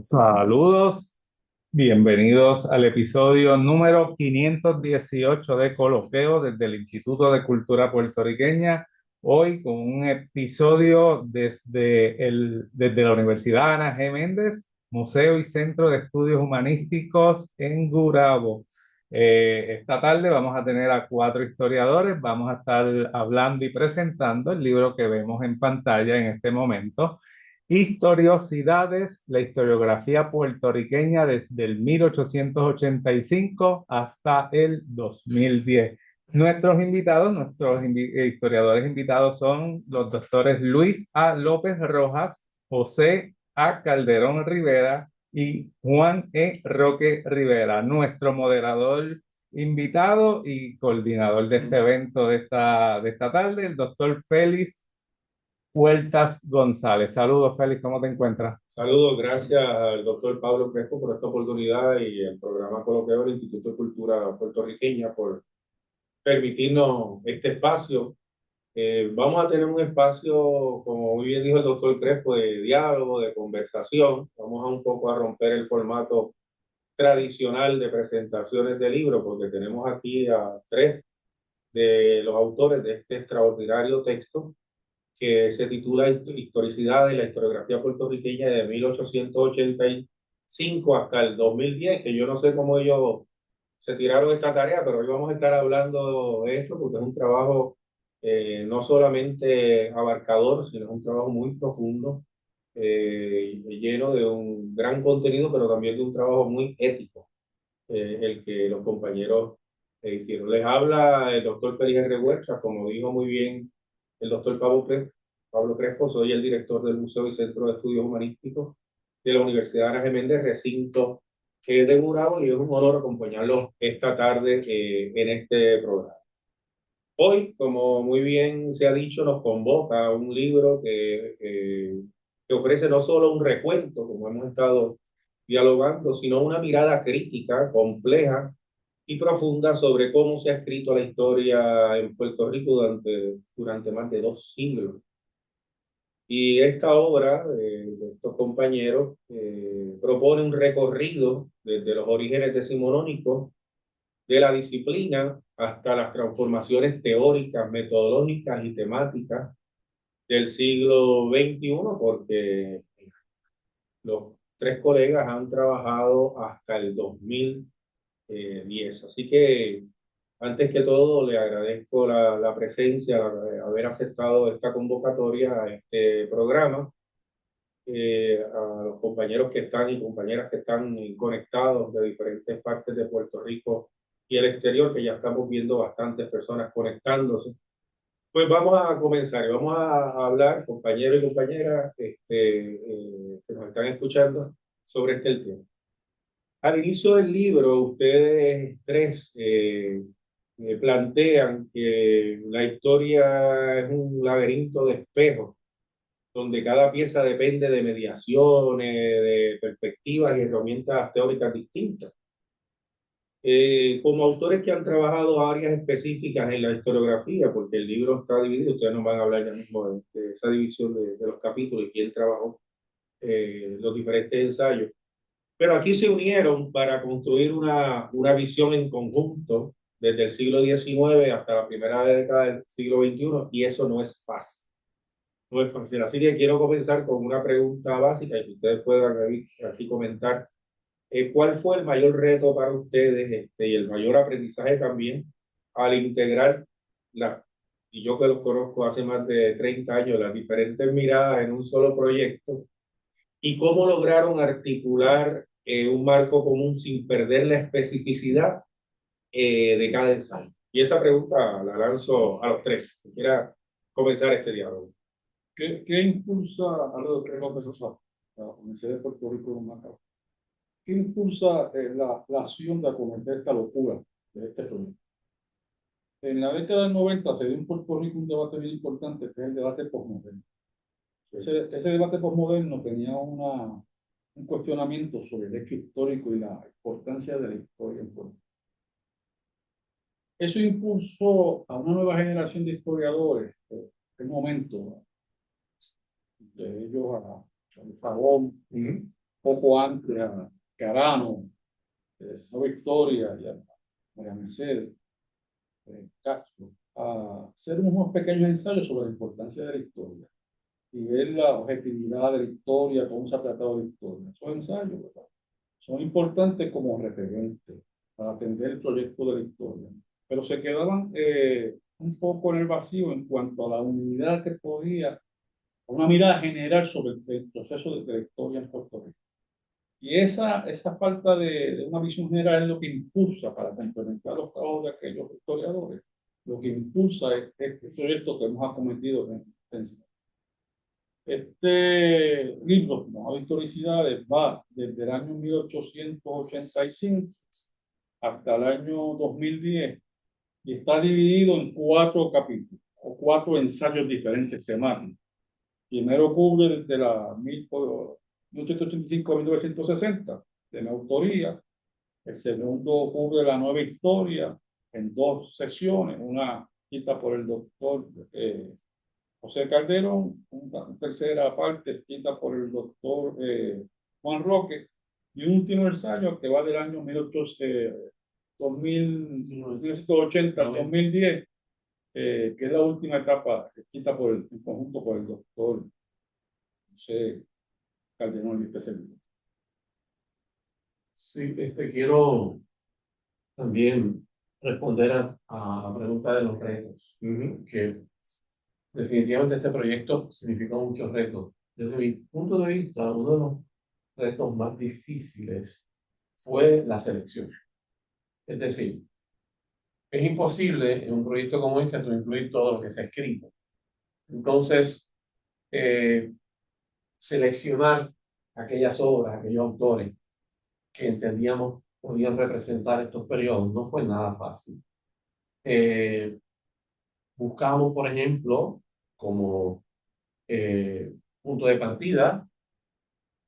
Saludos, bienvenidos al episodio número 518 de Coloqueo desde el Instituto de Cultura Puertorriqueña. Hoy con un episodio desde la Universidad Ana G. Méndez, Museo y Centro de Estudios Humanísticos en Gurabo. Esta tarde vamos a tener a cuatro historiadores, vamos a estar hablando y presentando el libro que vemos en pantalla en este momento. Historiosidades, la historiografía puertorriqueña desde el 1885 hasta el 2010. Nuestros historiadores invitados son los doctores Luis A. López Rojas, José A. Calderón Rivera y Juan E. Roque Rivera. Nuestro moderador invitado y coordinador de este evento de esta tarde, el doctor Félix Huertas González. Saludos, Félix, ¿cómo te encuentras? Saludos, gracias al doctor Pablo Crespo por esta oportunidad y el programa Coloqueo del Instituto de Cultura Puertorriqueña por permitirnos este espacio. Vamos a tener un espacio, como muy bien dijo el doctor Crespo, de diálogo, de conversación. Vamos a un poco a romper el formato tradicional de presentaciones de libros, porque tenemos aquí a tres de los autores de este extraordinario texto que se titula Historicidad de la historiografía puertorriqueña de 1885 hasta el 2010, que yo no sé cómo ellos se tiraron esta tarea, pero hoy vamos a estar hablando de esto porque es un trabajo no solamente abarcador, sino es un trabajo muy profundo, lleno de un gran contenido, pero también de un trabajo muy ético, el que los compañeros hicieron. Les habla el doctor Félix Revuelta, como dijo muy bien el doctor Pablo Crespo, soy el director del Museo y Centro de Estudios Humanísticos de la Universidad Ana G. Méndez, recinto de Gurabo, y es un honor acompañarlos esta tarde en este programa. Hoy, como muy bien se ha dicho, nos convoca un libro que ofrece no solo un recuento, como hemos estado dialogando, sino una mirada crítica, compleja y profunda sobre cómo se ha escrito la historia en Puerto Rico durante más de 2 siglos. Y esta obra de estos compañeros propone un recorrido desde los orígenes decimonónicos de la disciplina hasta las transformaciones teóricas, metodológicas y temáticas del siglo XXI, porque los tres colegas han trabajado hasta el 2010. Así que, antes que todo, le agradezco la presencia, haber aceptado esta convocatoria a este programa, a los compañeros que están y compañeras que están conectados de diferentes partes de Puerto Rico y el exterior, que ya estamos viendo bastantes personas conectándose. Pues vamos a comenzar y vamos a hablar, compañeros y compañeras que nos están escuchando, sobre este tema. Al inicio del libro, ustedes tres plantean que la historia es un laberinto de espejos donde cada pieza depende de mediaciones, de perspectivas y herramientas teóricas distintas. Como autores que han trabajado áreas específicas en la historiografía, porque el libro está dividido, ustedes nos van a hablar ya mismo de esa división de los capítulos y quién trabajó los diferentes ensayos. Pero aquí se unieron para construir una visión en conjunto desde el siglo XIX hasta la primera década del siglo XXI, y eso no es fácil. No es fácil. Así que quiero comenzar con una pregunta básica y que ustedes puedan aquí comentar. ¿Cuál fue el mayor reto para ustedes y el mayor aprendizaje también al integrar la, y yo que los conozco hace más de 30 años, las diferentes miradas en un solo proyecto, y cómo lograron articular un marco común sin perder la especificidad de cada ensayo? Y esa pregunta la lanzo a los tres. Quiera comenzar este diálogo. ¿Qué impulsa a los de López Osorio, la Universidad de Puerto Rico en Macao? ¿Qué impulsa la acción de acometer esta locura de este proyecto? En la década del 90 se dio en Puerto Rico un debate bien importante, que es el debate postmoderno. Ese debate postmoderno tenía un cuestionamiento sobre el hecho histórico y la importancia de la historia en Puerto Rico. Eso impulsó a una nueva generación de historiadores, en un momento, de ellos Pavón, Ujú. poco antes a Carano, no Victoria y a María Mercedes Castro, a hacer unos pequeños ensayos sobre la importancia de la historia y ver la objetividad de la historia, cómo se ha tratado la historia. Esos ensayos, ¿verdad?, son importantes como referentes para atender el proyecto de la historia, pero se quedaban un poco en el vacío en cuanto a la unidad que podía, una mirada general sobre el proceso de la historia en Puerto Rico. Y esa falta de una visión general es lo que impulsa para implementar los trabajos de aquellos historiadores, lo que impulsa este proyecto que hemos acometido en este libro, ¿no?, Historicidades, va desde el año 1885 hasta el año 2010 y está dividido en 4 capítulos o 4 ensayos diferentes temáticos. Primero cubre desde la 1885 a 1960, de mi autoría. El segundo cubre la nueva historia en 2 sesiones, una escrita por el doctor José Calderón, una tercera parte escrita por el doctor Juan Roque, y un último ensayo que va del año 1980 al 2010, que es la última etapa escrita en conjunto por el doctor José Calderón y este servidor. Sí, quiero también responder a la pregunta de los retos, que definitivamente este proyecto significó muchos retos. Desde mi punto de vista, uno de los retos más difíciles fue la selección. Es decir, es imposible en un proyecto como este tú incluir todo lo que se ha escrito. Entonces, seleccionar aquellas obras, aquellos autores que entendíamos podían representar estos periodos no fue nada fácil. Buscamos, por ejemplo, como punto de partida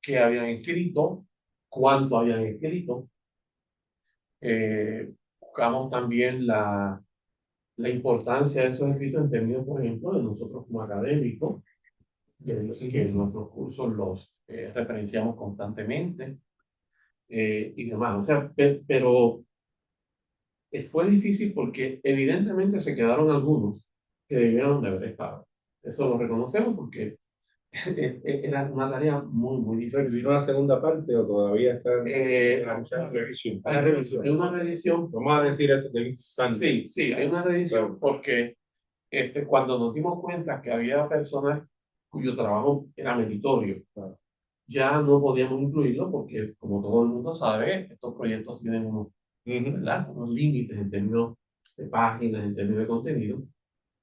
qué habían escrito, cuánto habían escrito. Buscamos también la importancia de esos escritos en términos, por ejemplo, de nosotros como académicos, que en nuestros cursos los referenciamos constantemente y demás. O sea, pero fue difícil porque evidentemente se quedaron algunos que debieron de haber estado. Eso lo reconocemos porque era una tarea muy, muy difícil. ¿Vino una segunda parte o todavía está en la Revisión. Hay una revisión. Vamos a decir eso de instante. Sí, sí, hay una revisión Claro. porque cuando nos dimos cuenta que había personas cuyo trabajo era meritorio, ya no podíamos incluirlo porque, como todo el mundo sabe, estos proyectos tienen ¿verdad?, unos límites en términos de páginas, en términos de contenido.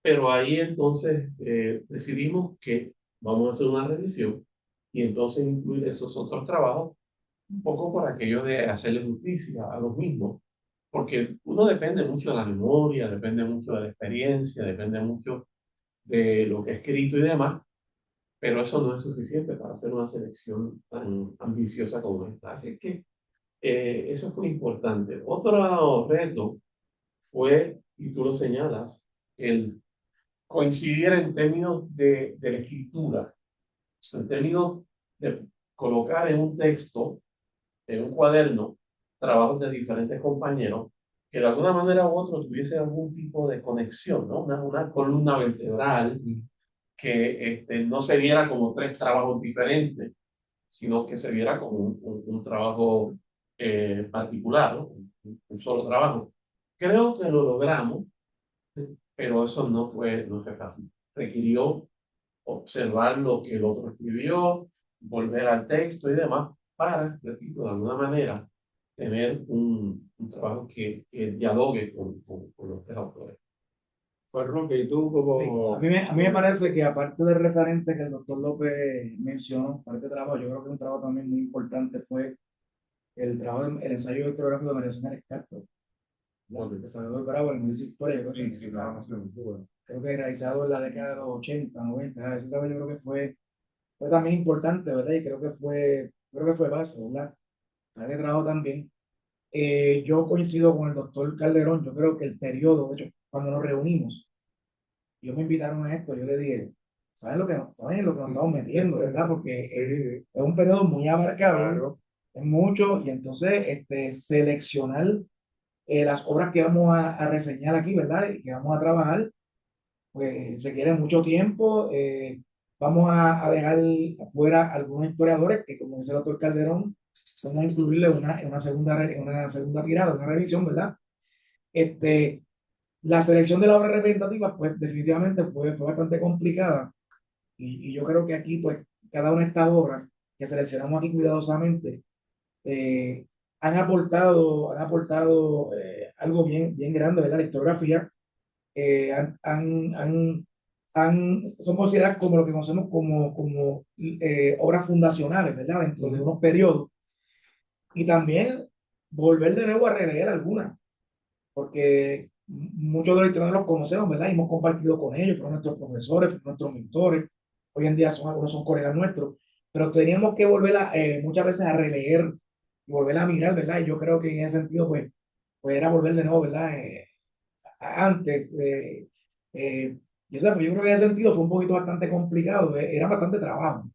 Pero ahí entonces decidimos que vamos a hacer una revisión y entonces incluir esos otros trabajos, un poco por aquello de hacerle justicia a los mismos, porque uno depende mucho de la memoria, depende mucho de la experiencia, depende mucho de lo que he escrito y demás, pero eso no es suficiente para hacer una selección tan ambiciosa como esta. Así que eso fue importante. Otro reto fue, y tú lo señalas, el coincidir en términos de la escritura, en términos de colocar en un texto, en un cuaderno, trabajos de diferentes compañeros, que de alguna manera u otra tuviese algún tipo de conexión, ¿no? Una columna vertebral que no se viera como 3 trabajos diferentes, sino que se viera como un trabajo particular, ¿no? Un solo trabajo. Creo que lo logramos, pero eso no fue fácil. Requirió observar lo que el otro escribió, volver al texto y demás, para, repito, de alguna manera, tener un trabajo que dialogue con los 3 autores. Pues Roque, ¿y tú Sí, como...? a mí me parece que aparte del referente que el doctor López mencionó para este trabajo, yo creo que un trabajo también muy importante fue el trabajo, el ensayo historiográfico de María Ángeles Castro, de Salvador Bravo, el Municipio de Historia. Yo creo, creo que realizado en la década de los 80, 90, ese trabajo yo creo que fue también importante, ¿verdad? Y creo que fue base, ¿verdad? Para este trabajo también. Yo coincido con el doctor Calderón, yo creo que el periodo, de hecho, cuando nos reunimos, ellos me invitaron a esto, yo le dije, saben en lo que nos estamos metiendo, ¿verdad? Porque Sí, es un periodo muy abarcador, claro. es mucho, y entonces seleccionar las obras que vamos a reseñar aquí, ¿verdad? Y que vamos a trabajar, pues requiere mucho tiempo. Vamos a dejar afuera algunos historiadores que, como dice el doctor Calderón, vamos a incluirle en una segunda tirada, una revisión, ¿verdad? Este, la selección de la obra representativa, pues definitivamente fue bastante complicada. Y yo creo que aquí, pues, cada una de estas obras que seleccionamos aquí cuidadosamente, eh, han aportado algo bien grande, ¿verdad? La historiografía son consideradas como lo que conocemos como obras fundacionales, ¿verdad? Dentro de unos periodos. Y también volver de nuevo a releer algunas, porque muchos de los historiadores los conocemos, ¿verdad? Y hemos compartido con ellos, fueron nuestros profesores, fueron nuestros mentores. Hoy en día algunos son colegas nuestros, pero teníamos que volver muchas veces a releer y volver a mirar, ¿verdad? Y yo creo que en ese sentido, pues era volver de nuevo, ¿verdad? Antes. Y, o sea, pues yo creo que en ese sentido fue un poquito bastante complicado, era bastante trabajo,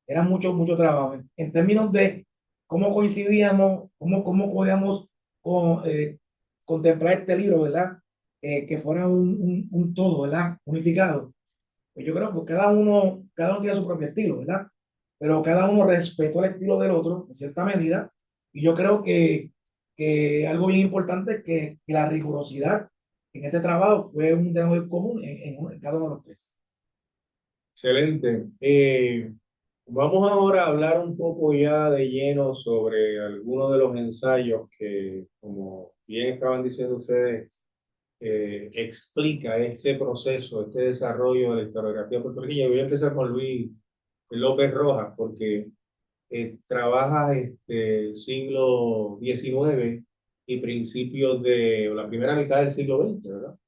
era mucho trabajo. En términos de cómo coincidíamos, cómo podíamos contemplar este libro, ¿verdad? Que fuera un todo, ¿verdad? Unificado. Pues yo creo que cada uno tiene su propio estilo, ¿verdad? Pero cada uno respetó el estilo del otro en cierta medida. Y yo creo que algo bien importante es que la rigurosidad en este trabajo fue un denominador común en cada uno de los tres. Excelente. Vamos ahora a hablar un poco ya de lleno sobre algunos de los ensayos que, como bien estaban diciendo ustedes, explica este proceso, este desarrollo de la historiografía puertorriqueña. Voy a empezar con Luis López Rojas, porque trabaja el siglo XIX y principios de la primera mitad del siglo XX, ¿verdad?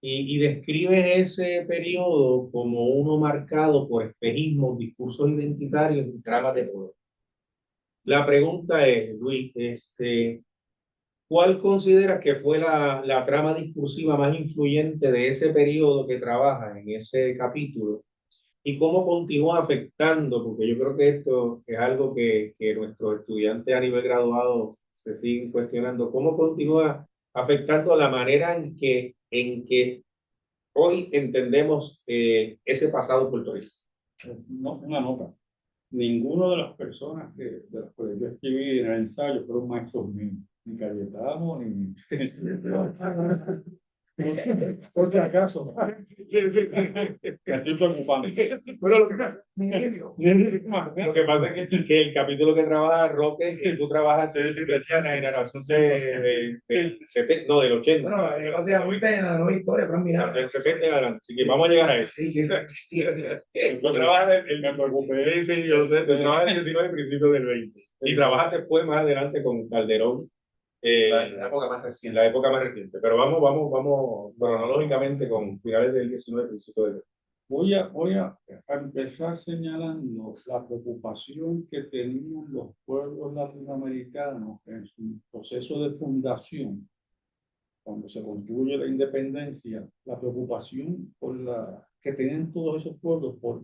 Y describe ese periodo como uno marcado por espejismos, discursos identitarios y tramas de poder. La pregunta es, Luis, ¿cuál consideras que fue la trama discursiva más influyente de ese periodo que trabaja en ese capítulo? ¿Y cómo continúa afectando? Porque yo creo que esto es algo que nuestros estudiantes a nivel graduado se siguen cuestionando. ¿Cómo continúa afectando la manera en que hoy entendemos ese pasado puertorriqueño? No, una nota. Ninguno de las personas de las que yo escribí en el ensayo fueron maestros míos, ni Cayetano, ni por si acaso. Me estoy preocupando. Bueno, lo que pasa es que el capítulo que trabaja Roque, que tú trabajas, decía la generación no, del 80. Bueno, o sea, ahorita en la nueva historia, pero mira. Del 70 en adelante. Así que vamos a llegar a eso. Sí, sí, sí. Tú trabajas Me preocupé. sí, yo sé, tú trabajas en el 19 y principios del 20. Y trabajas después, más adelante, con Calderón. La época más reciente. La época más reciente. Pero vamos cronológicamente con finales del 19 y principios del 20. Voy a empezar señalando la preocupación que tenían los pueblos latinoamericanos en su proceso de fundación, cuando se construye la independencia, la preocupación que tenían todos esos pueblos por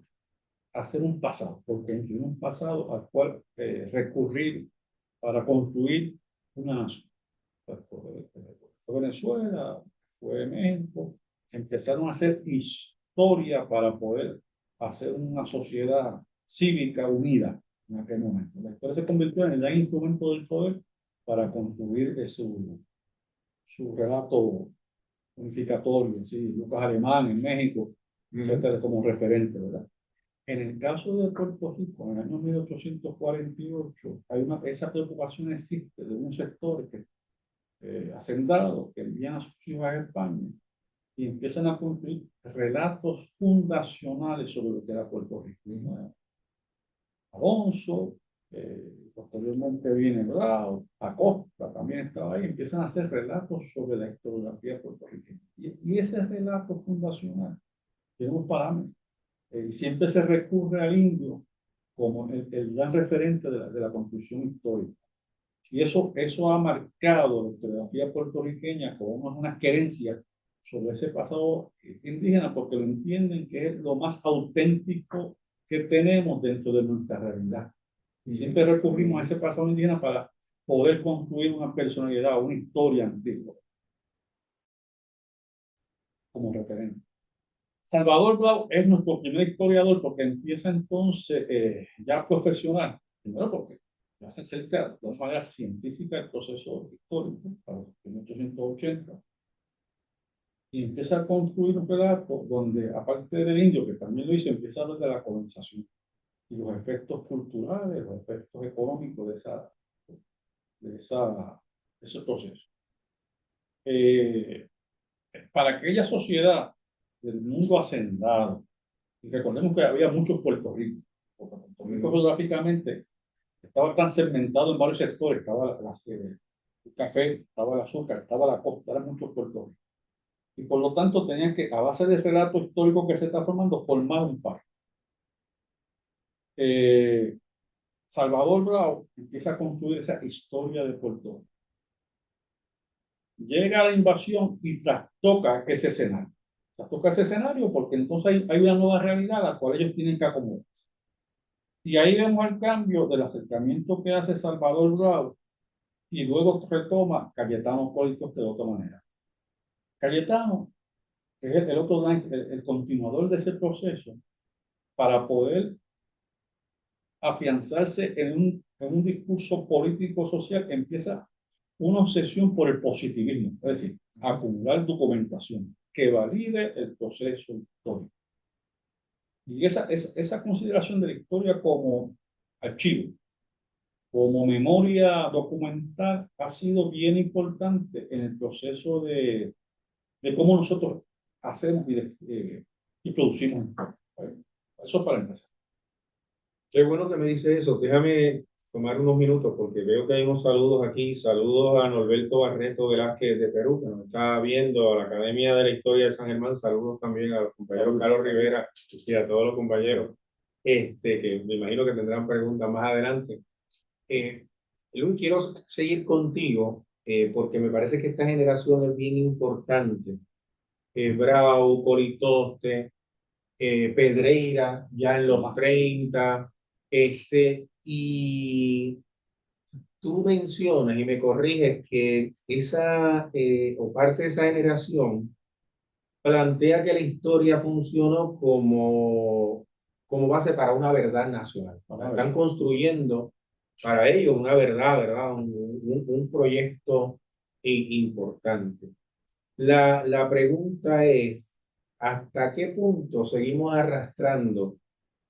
hacer un pasado, porque incluye un pasado al cual recurrir para construir una nación. Fue Venezuela, fue México, empezaron a hacer historia para poder hacer una sociedad cívica unida en aquel momento. La historia se convirtió en el gran instrumento del poder para construir su relato unificatorio, ¿sí? Lucas Alemán en México, etcétera, como referente, ¿verdad? En el caso de Puerto Rico, en el año 1848, esa preocupación existe de un sector que hacendados que envían a sus hijos a España y empiezan a construir relatos fundacionales sobre lo que era Puerto Rico. Alonso, posteriormente viene Bravo, Acosta también estaba ahí, empiezan a hacer relatos sobre la historiografía puertorriqueña. Y ese relato fundacional tiene un parámetro, y siempre se recurre al indio como el gran referente de la construcción histórica. Y eso ha marcado la historiografía puertorriqueña como una querencia sobre ese pasado indígena porque lo entienden que es lo más auténtico que tenemos dentro de nuestra realidad. Y siempre recurrimos a ese pasado indígena para poder construir una personalidad, una historia antigua como referente. Salvador Blau es nuestro primer historiador porque empieza entonces ya profesional, primero porque ya se acerca de una manera científica el proceso histórico para los 1880 y empieza a construir un relato donde, aparte del indio, que también lo hizo, empieza a hablar de la colonización y los efectos culturales, los efectos económicos de ese proceso. Para aquella sociedad del mundo hacendado, y recordemos que había muchos Puerto Rico, porque Puerto Rico geográficamente estaba tan segmentado en varios sectores, estaba el café, estaba el azúcar, estaba la costa, eran muchos Puerto Rico. Y por lo tanto tenían que, a base del relato histórico que se está formando, formar un par. Salvador Bravo empieza a construir esa historia de Puerto Rico. Llega la invasión y trastoca ese escenario. Trastoca ese escenario porque entonces hay una nueva realidad a la cual ellos tienen que acomodarse. Y ahí vemos el cambio del acercamiento que hace Salvador Bravo y luego retoma Cayetano Colicos de otra manera. Cayetano es el otro, el continuador de ese proceso para poder afianzarse en un discurso político-social que empieza una obsesión por el positivismo, es decir, acumular documentación que valide el proceso histórico. Y esa consideración de la historia como archivo, como memoria documental, ha sido bien importante en el proceso de cómo nosotros hacemos y producimos. Eso para empezar. Qué bueno que me dice eso. Déjame tomar unos minutos porque veo que hay unos saludos aquí. Saludos a Norberto Barreto Velázquez de Perú, que nos está viendo, a la Academia de la Historia de San Germán. Saludos también a los compañeros Carlos Rivera y a todos los compañeros, que me imagino que tendrán preguntas más adelante. Luis, quiero seguir contigo porque me parece que esta generación es bien importante. Brau, Politoste, Pedreira, ya en los 30, y tú mencionas y me corriges que esa o parte de esa generación plantea que la historia funcionó como base para una verdad nacional. Están construyendo para ellos una verdad, ¿verdad? Un proyecto importante. La pregunta es, ¿hasta qué punto seguimos arrastrando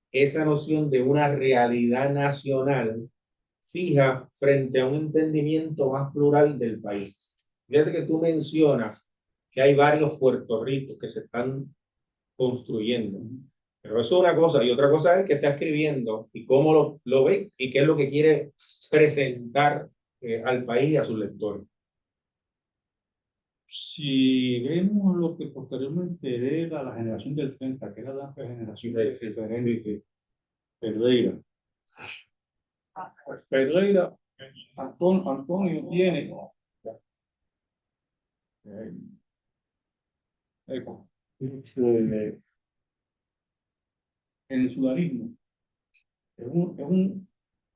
esa noción de una realidad nacional fija frente a un entendimiento más plural del país? Fíjate que tú mencionas que hay varios Puerto Ricos que se están construyendo, pero eso es una cosa, y otra cosa es que está escribiendo y cómo lo ve y qué es lo que quiere presentar al país y a sus lectores. Si vemos lo que posteriormente hereda la generación del 30, que era la generación de referente, Pedreira. Pues Pedreira, Antonio tiene en el sudarismo.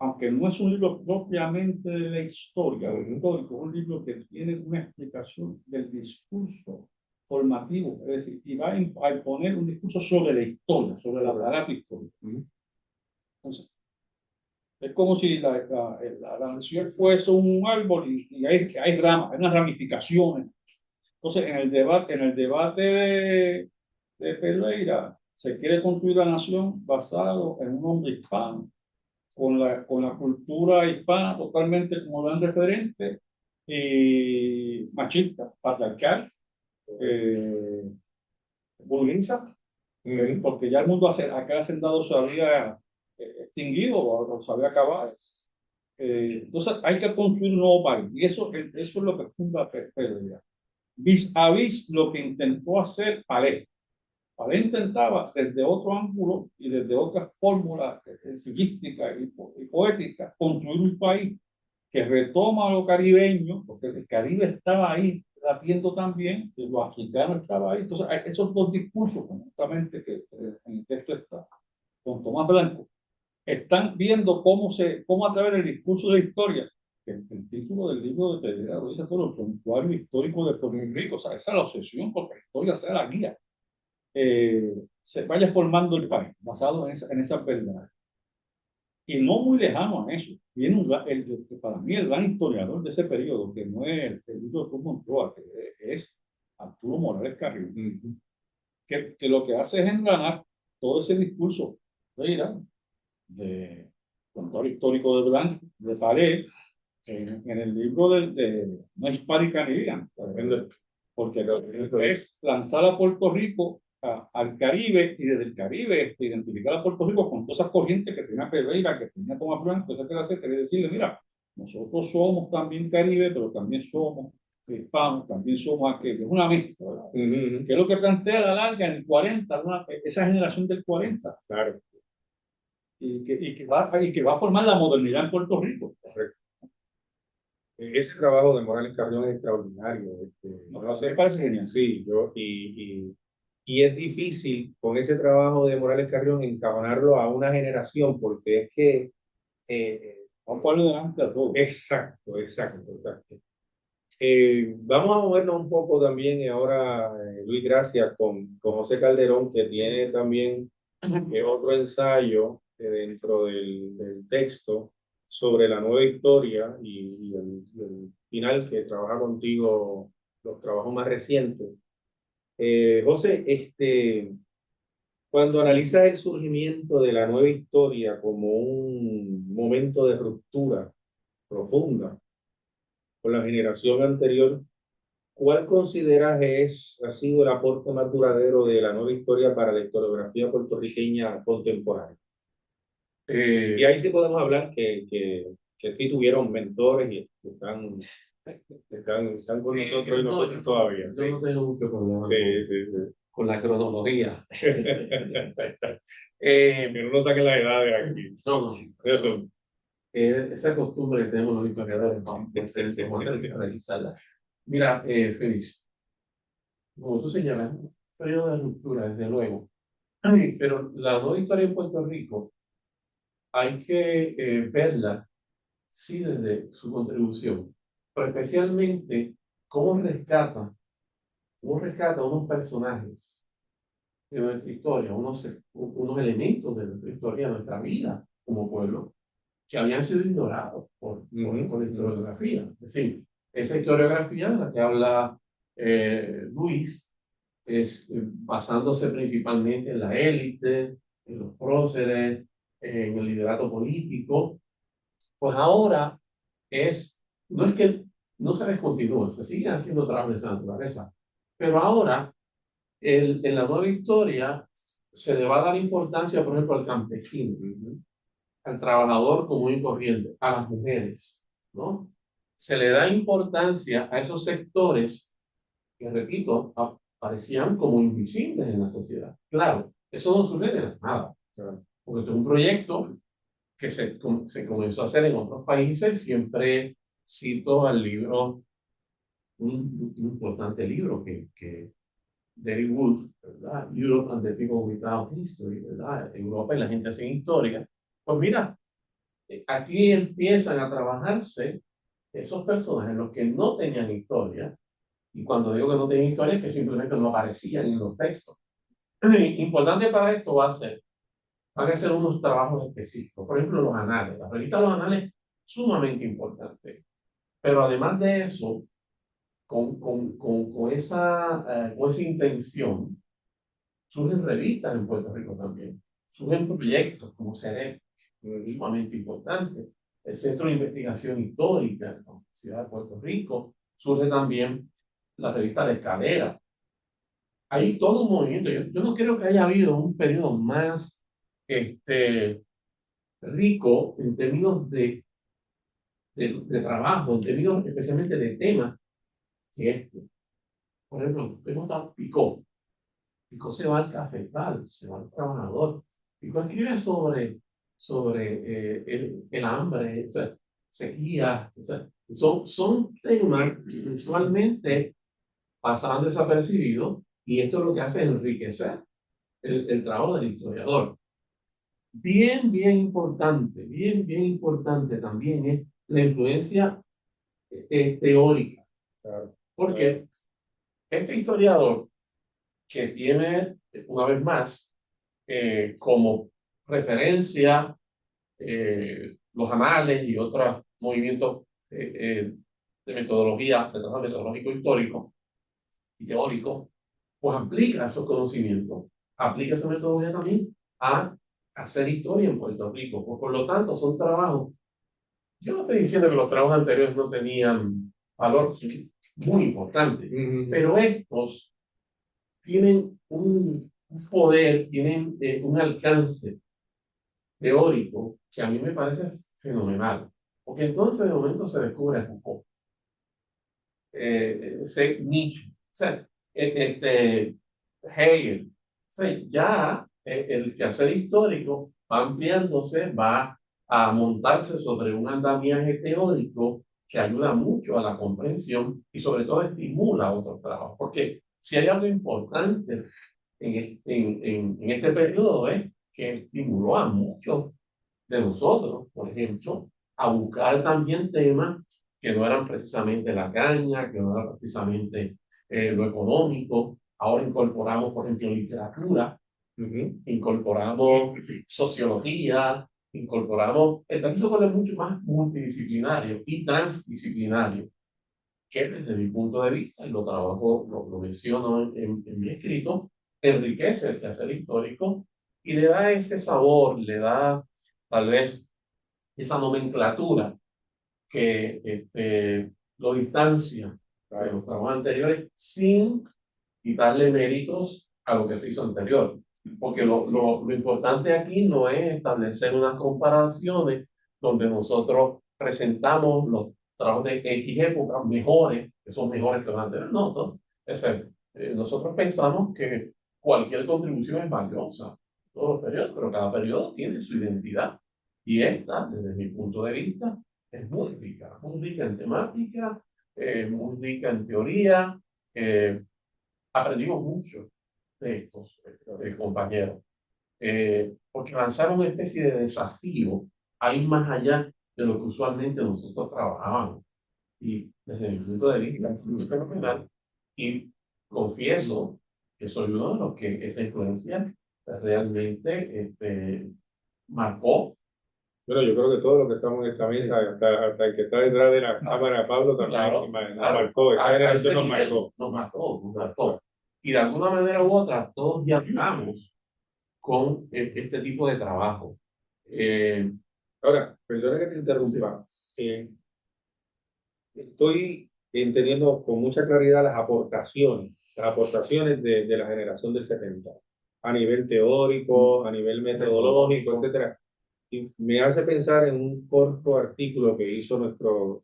Aunque no es un libro propiamente de la historia, histórico, es un libro que tiene una explicación del discurso formativo, es decir, y va a imponer un discurso sobre la historia, sobre la aparato histórico. Entonces, es como si la nación fuese un árbol y hay ramas, hay unas ramificaciones. Entonces, en el debate de Pereira, se quiere construir la nación basado en un hombre hispano, con la cultura hispana totalmente como gran referente, y machista, patriarcal, burguesa, porque ya el mundo acá hacendado se había extinguido o se había acabado. Entonces hay que construir un nuevo país y eso es lo que funda Pedreira. Vis a vis lo que intentó hacer Palé. Palé intentaba desde otro ángulo y desde otras fórmulas estilísticas y poéticas construir un país que retoma lo caribeño, porque el Caribe estaba ahí latiendo también, y lo africano estaba ahí. Entonces, hay esos dos discursos, justamente, que en el texto está, con Tomás Blanco, están viendo cómo a través del discurso de la historia, que el título del libro de Pedrera lo dice todo, el prontuario histórico de Puerto Rico, o sea, esa es la obsesión porque la historia sea la guía, se vaya formando el país, basado en esas verdades. Y no muy lejano a eso, viene para mí el gran historiador de ese periodo, que no es el libro de Cruz Montoya, que es Arturo Morales Carrión, que lo que hace es engranar todo ese discurso de Irán, de contador histórico de Blanco, de Pared, en el libro de No Hispanic Caribbean, porque es lanzar a Puerto Rico al Caribe y desde el Caribe identificar a Puerto Rico con todas esas corrientes que tenía Pereira, que tenía Tomás Blanco, etcétera, etcétera, y decirle, mira, nosotros somos también Caribe, pero también somos hispanos, también somos aquellos, una mezcla, ¿verdad? Que es lo que plantea la larga en el 40, esa generación del 40. Claro. Y que va a formar la modernidad en Puerto Rico. Correcto. Ese trabajo de Morales Carrión es extraordinario. No sé, me parece genial. Sí, y es difícil con ese trabajo de Morales Carrión encajonarlo a una generación, porque es que Vamos a ponerlo delante a todos. exacto. Vamos a movernos un poco también ahora, Luis, gracias, con José Calderón, que tiene también otro ensayo dentro del texto sobre la nueva historia y el final que trabaja contigo, los trabajos más recientes. José, cuando analizas el surgimiento de la nueva historia como un momento de ruptura profunda con la generación anterior, ¿cuál consideras ha sido el aporte más duradero de la nueva historia para la historiografía puertorriqueña contemporánea? Y ahí sí podemos hablar que sí tuvieron mentores y están con nosotros y nosotros todavía. Yo no tengo mucho problema Sí. con la cronología. Que no nos saquen las edades aquí. No. Esa costumbre que tenemos los historiadores, ¿no? De realizarla. Mira, Félix, como tú señalas, un periodo de ruptura, desde luego. Pero la nueva historia en Puerto Rico hay que verla, sí, desde su contribución, pero especialmente cómo rescata unos personajes de nuestra historia, unos elementos de nuestra historia, de nuestra vida como pueblo, que habían sido ignorados por la historiografía. Es decir, esa historiografía de la que habla Luis es basándose principalmente en la élite, en los próceres, en el liderato político, pues ahora no es que no se descontinúe, se siguen haciendo trabajos de esa naturaleza, pero ahora en la nueva historia se le va a dar importancia, por ejemplo, al campesino, al trabajador común y corriente, a las mujeres, ¿no? Se le da importancia a esos sectores que, repito, parecían como invisibles en la sociedad. Claro, eso no sucede de nada, porque es un proyecto que se comenzó a hacer en otros países. Siempre cito al libro, un importante libro que Derek Wolfe, ¿verdad? Europe and the People Without History, ¿verdad? Europa y la gente sin historia. Pues mira, aquí empiezan a trabajarse esos personajes, los que no tenían historia, y cuando digo que no tenían historia es que simplemente no aparecían en los textos. Importante para esto van a ser unos trabajos específicos, por ejemplo los anales, la revista de los anales, sumamente importante, pero además de eso, con esa intención, surgen revistas en Puerto Rico también, surgen proyectos como CEREP, sumamente importante, el Centro de Investigación Histórica de la Universidad de Puerto Rico, surge también la revista La Escalera. Hay todo un movimiento. Yo no creo que haya habido un periodo más rico en términos de trabajo, en términos especialmente de temas que este. Por ejemplo, hemos dado Picó. Picó se va al cafetal, se va al trabajador. Picó escribe sobre el hambre. O sea, sequías, o sea, son temas que usualmente pasaban desapercibidos y esto es lo que hace enriquecer el trabajo del historiador. Bien importante también es la influencia teórica, Claro. porque este historiador que tiene, una vez más, como referencia los anales y otros movimientos de metodología, de trabajo metodológico histórico y teórico, pues aplica esos conocimientos, aplica esa metodología también a hacer historia en Puerto Rico. Pues, por lo tanto, son trabajos. Yo no estoy diciendo que los trabajos anteriores no tenían valor, sí, muy importante, pero estos tienen un poder, tienen un alcance teórico que a mí me parece fenomenal, porque entonces de momento se descubre Foucault, Nietzsche, o sea, Hegel, o sea, ya el quehacer histórico va ampliándose, va a montarse sobre un andamiaje teórico que ayuda mucho a la comprensión y sobre todo estimula otros trabajos, porque si hay algo importante en este periodo es que estimuló a muchos de nosotros, por ejemplo, a buscar también temas que no eran precisamente la caña, que no era precisamente lo económico. Ahora incorporamos, por ejemplo, literatura, incorporamos sociología, incorporamos, el también es mucho más multidisciplinario y transdisciplinario, que desde mi punto de vista, y lo trabajo, lo menciono en mi escrito, enriquece el quehacer histórico y le da ese sabor, le da tal vez esa nomenclatura que lo distancia de los trabajos anteriores sin quitarle méritos a lo que se hizo anterior. Porque lo importante aquí no es establecer unas comparaciones donde nosotros presentamos los trabajos de X época mejores, que son mejores que los anteriores. No, no. Es decir, nosotros pensamos que cualquier contribución es valiosa, todos los periodos, pero cada periodo tiene su identidad. Y esta, desde mi punto de vista, es muy rica en temática, muy rica en teoría. Aprendimos mucho de estos compañeros, porque lanzaron una especie de desafío a ir más allá de lo que usualmente nosotros trabajábamos. Y desde mi punto de vista, es muy fenomenal. Y confieso que soy uno de los que esta influencia realmente marcó. Bueno, yo creo que todos los que estamos en esta mesa, hasta el que está detrás de la cámara, Pablo, también Claro, nos claro. marcó. Esta generación nos Nos marcó. nos marcó. Y de alguna manera u otra, todos dialogamos con este tipo de trabajo. Ahora, perdona que te interrumpa. Estoy entendiendo con mucha claridad las aportaciones de la generación del 70, a nivel teórico, a nivel metodológico, etcétera. Y me hace pensar en un corto artículo que hizo nuestro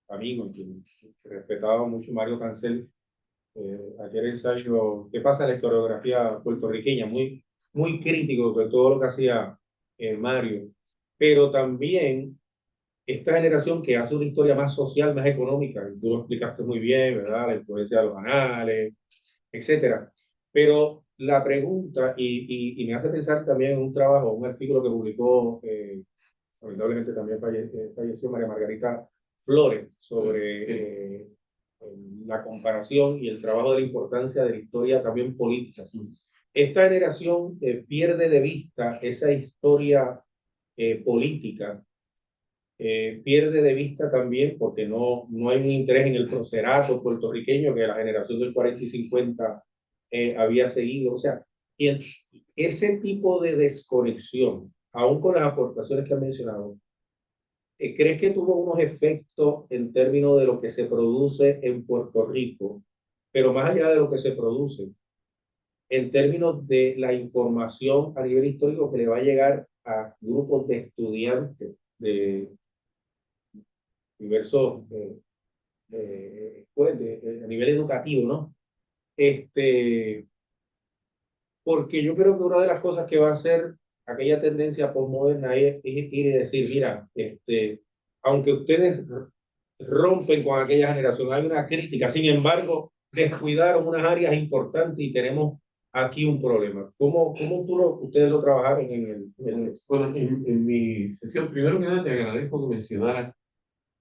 amigo, que respetaba mucho, Mario Cancel, aquel ensayo ¿Qué pasa en la historiografía puertorriqueña? Muy crítico de todo lo que hacía Mario, pero también esta generación que hace una historia más social, más económica, tú lo explicaste muy bien, ¿verdad? La influencia de los anales, etcétera. Pero la pregunta, y me hace pensar también en un trabajo, un artículo que publicó, lamentablemente también falleció María Margarita Flores, sobre la comparación y el trabajo de la importancia de la historia también política. Esta generación pierde de vista esa historia política, pierde de vista también porque no hay un interés en el procerato puertorriqueño que la generación del 40 y 50 había seguido. O sea, y ese tipo de desconexión, aún con las aportaciones que han mencionado, ¿crees que tuvo unos efectos en términos de lo que se produce en Puerto Rico, pero más allá de lo que se produce, en términos de la información a nivel histórico que le va a llegar a grupos de estudiantes de diversos pues, a nivel educativo, ¿no? Porque yo creo que una de las cosas que va a hacer aquella tendencia postmoderna es ir y decir, mira, aunque ustedes rompen con aquella generación, hay una crítica, sin embargo, descuidaron unas áreas importantes y tenemos aquí un problema. ¿Cómo ustedes lo trabajaron Bueno, en mi sesión, primero que nada, te agradezco que mencionaras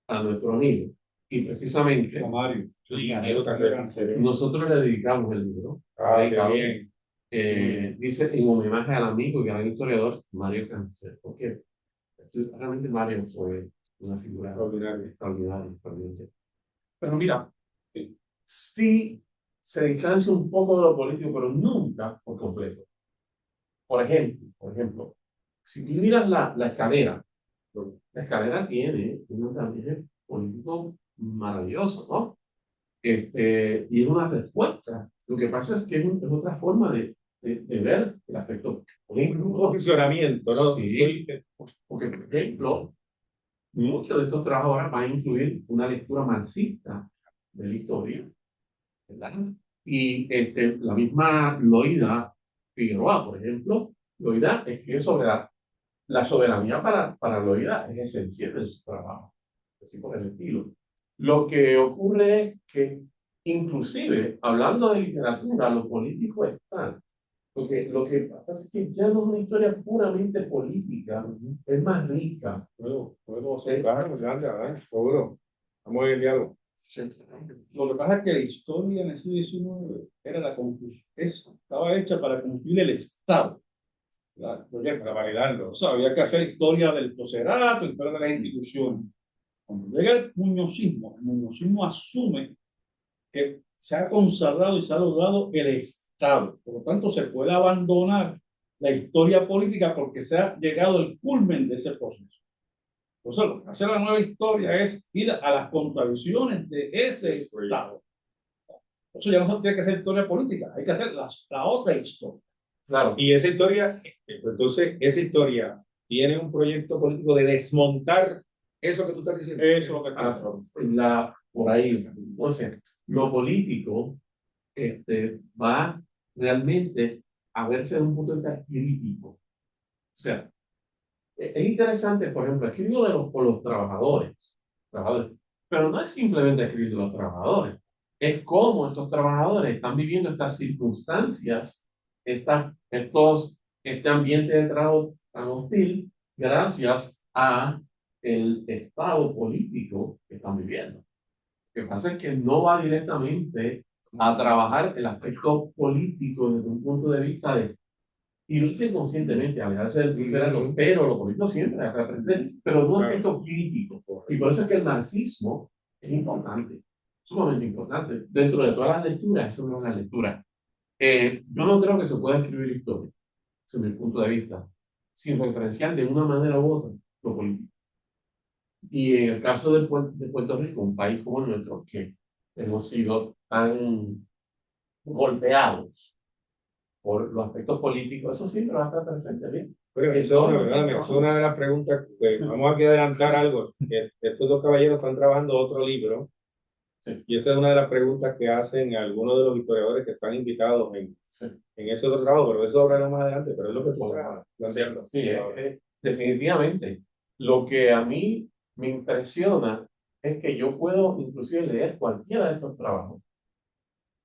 a nuestro amigo. Y precisamente, Mario. Sí, nosotros le dedicamos el libro. Ah, qué dedicado, bien. dice en homenaje al amigo y gran historiador Mario Cáncer. Porque realmente Mario fue una figura extraordinaria. Pero mira, sí se distancia un poco de lo político, pero nunca por completo. Por ejemplo, si tú miras la escalera tiene un ambiente político maravilloso, ¿no? Y es una respuesta. Lo que pasa es que es otra forma de ver el aspecto político. Funcionamiento, ¿no? Sí, porque, por ejemplo, muchos de estos trabajos ahora van a incluir una lectura marxista de la historia, ¿verdad? Y la misma Loida Figueroa, por ejemplo, Loida escribe sobre la soberanía para Loida es esencial en su trabajo, así por el estilo. Lo que ocurre es que, inclusive, hablando de literatura, los políticos están. Porque lo que pasa es que ya no es una historia puramente política, es más rica. Puedo aceptar, seguro. Vamos a ver algo. Lo que pasa es que la historia en el siglo XIX era estaba hecha para construir el Estado. Para validarlo. O sea, había que hacer historia del procerato, historia de las instituciones. Cuando llega el muñozismo asume que se ha consagrado y se ha logrado el Estado. Por lo tanto, se puede abandonar la historia política porque se ha llegado al culmen de ese proceso. Entonces, lo que hace la nueva historia es ir a las contradicciones de ese Estado. Eso ya no se tiene que hacer historia política, hay que hacer la otra historia. Claro. Y esa historia, entonces, esa historia tiene un proyecto político de desmontar eso que tú estás diciendo. Eso es lo que está por ahí. Entonces, lo político va realmente a verse de un punto de vista crítico. O sea, es interesante, por ejemplo, escribir por los trabajadores, pero no es simplemente escribir de los trabajadores, es cómo estos trabajadores están viviendo estas circunstancias, este ambiente de trabajo tan hostil, gracias a el estado político que están viviendo. Lo que pasa es que no va directamente a trabajar el aspecto político desde un punto de vista y lo hice conscientemente, alejarse del literato, pero lo político siempre acá presente, pero no un aspecto crítico. Y por eso es que el marxismo es importante, sumamente importante. Dentro de todas las lecturas, eso no es una lectura. Yo no creo que se pueda escribir historia, desde mi punto de vista, sin referenciar de una manera u otra lo político. Y en el caso de Puerto Rico, un país como el nuestro, que hemos sido tan golpeados por los aspectos políticos, eso siempre va a estar presente bien. Pero eso es una de las preguntas. Vamos aquí a adelantar algo. Estos dos caballeros están trabajando otro libro. Sí. Y esa es una de las preguntas que hacen algunos de los historiadores que están invitados en ese otro trabajo, pero eso hablaremos más adelante, pero es lo que tú estás planteando. Sí, definitivamente. Lo que a mí me impresiona es que yo puedo inclusive leer cualquiera de estos trabajos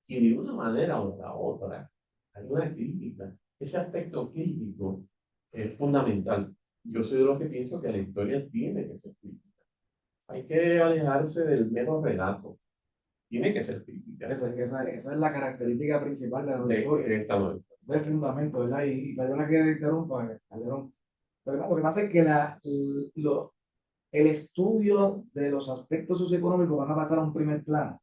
y de una manera o de la otra hay una crítica. Ese aspecto crítico es fundamental. Yo soy de los que pienso que la historia tiene que ser crítica. Hay que alejarse del mero relato. Tiene que ser crítica. Esa es la característica principal de la historia. Es el fundamento, ¿verdad? Y perdona que interrumpa, Calderón. Pero lo que pasa es que el estudio de los aspectos socioeconómicos van a pasar a un primer plano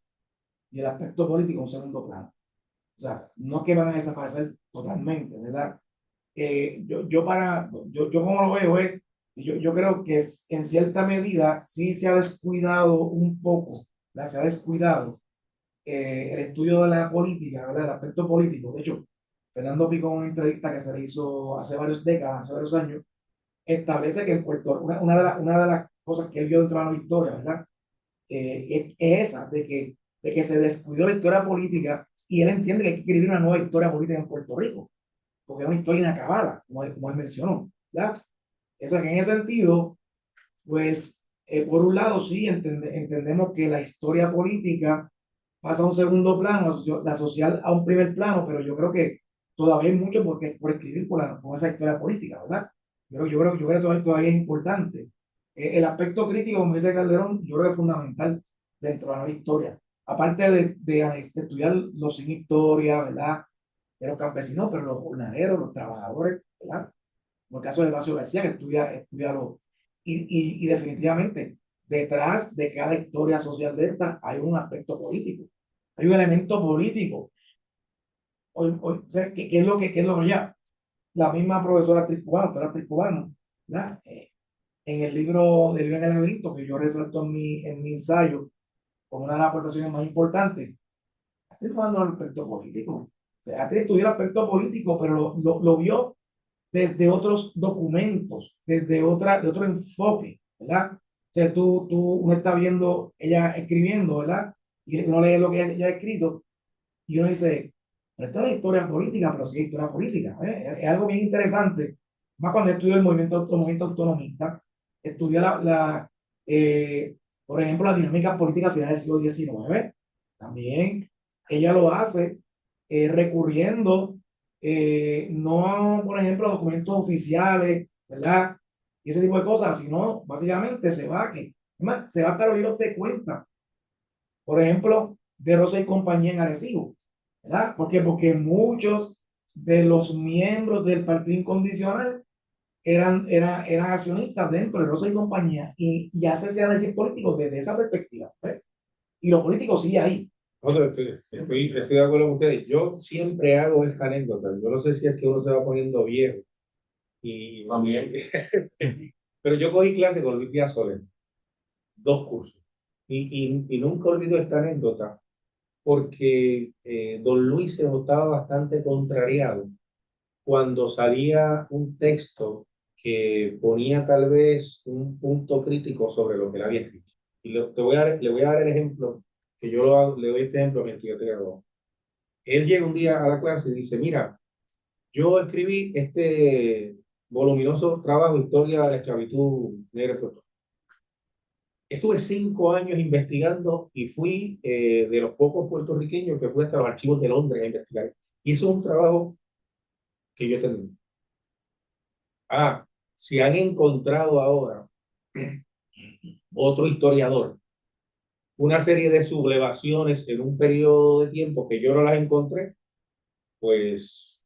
y el aspecto político a un segundo plano. O sea, no es que van a desaparecer totalmente, ¿verdad? Yo como lo veo es, yo creo que en cierta medida sí se ha descuidado un poco, se ha descuidado el estudio de la política, ¿verdad? El aspecto político. De hecho, Fernando Pico, en una entrevista que se le hizo hace varios años, establece que en Puerto Rico, una de las cosas que él vio dentro de la historia, ¿verdad? Es esa, de que se descuidó la historia política y él entiende que hay que escribir una nueva historia política en Puerto Rico, porque es una historia inacabada, como él mencionó, ¿verdad? Esa que en ese sentido, pues, Por un lado, sí, entendemos que la historia política pasa a un segundo plano, la social a un primer plano, pero yo creo que todavía hay mucho por escribir con esa historia política, ¿verdad? Yo creo que todavía es importante. El aspecto crítico, como dice Calderón, yo creo que es fundamental dentro de la nueva historia. Aparte de estudiar los sin historia, ¿verdad? De los campesinos, pero los jornaleros, los trabajadores, ¿verdad? En el caso de Horacio García, que estudia y definitivamente, detrás de cada historia social de esta hay un aspecto político, hay un elemento político. O sea, ¿qué es lo qué es lo que ya? La misma profesora Tricubano, doctora Tricubano, ¿verdad? En el libro de Libro en el Laberinto, que yo resalto en mi ensayo como una de las aportaciones más importantes, estoy tomando el aspecto político. O sea, estudió el aspecto político, pero lo vio desde otros documentos, de otro enfoque, ¿verdad? O sea, uno está viendo ella escribiendo, ¿verdad? Y uno lee lo que ella ha escrito y uno dice, pero esto no es historia política, pero sí es historia política. Es algo bien interesante, más cuando estudió el movimiento autonomista, estudió por ejemplo, la dinámica política a finales del siglo XIX, también ella lo hace recurriendo no, por ejemplo, a documentos oficiales, ¿verdad? Y ese tipo de cosas, sino básicamente se va a estar oídos de cuenta, por ejemplo, de Rosa y compañía en Arecibo, ¿verdad? ¿Por qué? Porque muchos de los miembros del Partido Incondicional eran accionistas dentro de Rosa y compañía y hace ese análisis político desde esa perspectiva, ¿ves? Y los políticos sí ahí. Estoy de acuerdo con ustedes. Yo siempre hago esta anécdota. Yo no sé si es que uno se va poniendo viejo. Y también. Pero yo cogí clase con Luis Díaz Soler, 2 cursos. Y nunca olvido esta anécdota porque don Luis se notaba bastante contrariado cuando salía un texto que ponía tal vez un punto crítico sobre lo que él había escrito. Y le voy a dar el ejemplo, que yo le doy este ejemplo a mi estudiante graduado. Él llega un día a la clase y dice, mira, yo escribí este voluminoso trabajo, Historia de la Esclavitud Negra en Puerto Rico. Estuve 5 años investigando y fui de los pocos puertorriqueños que fui hasta los archivos de Londres a investigar. Hizo un trabajo que yo terminé. Si han encontrado ahora otro historiador, una serie de sublevaciones en un periodo de tiempo que yo no las encontré, pues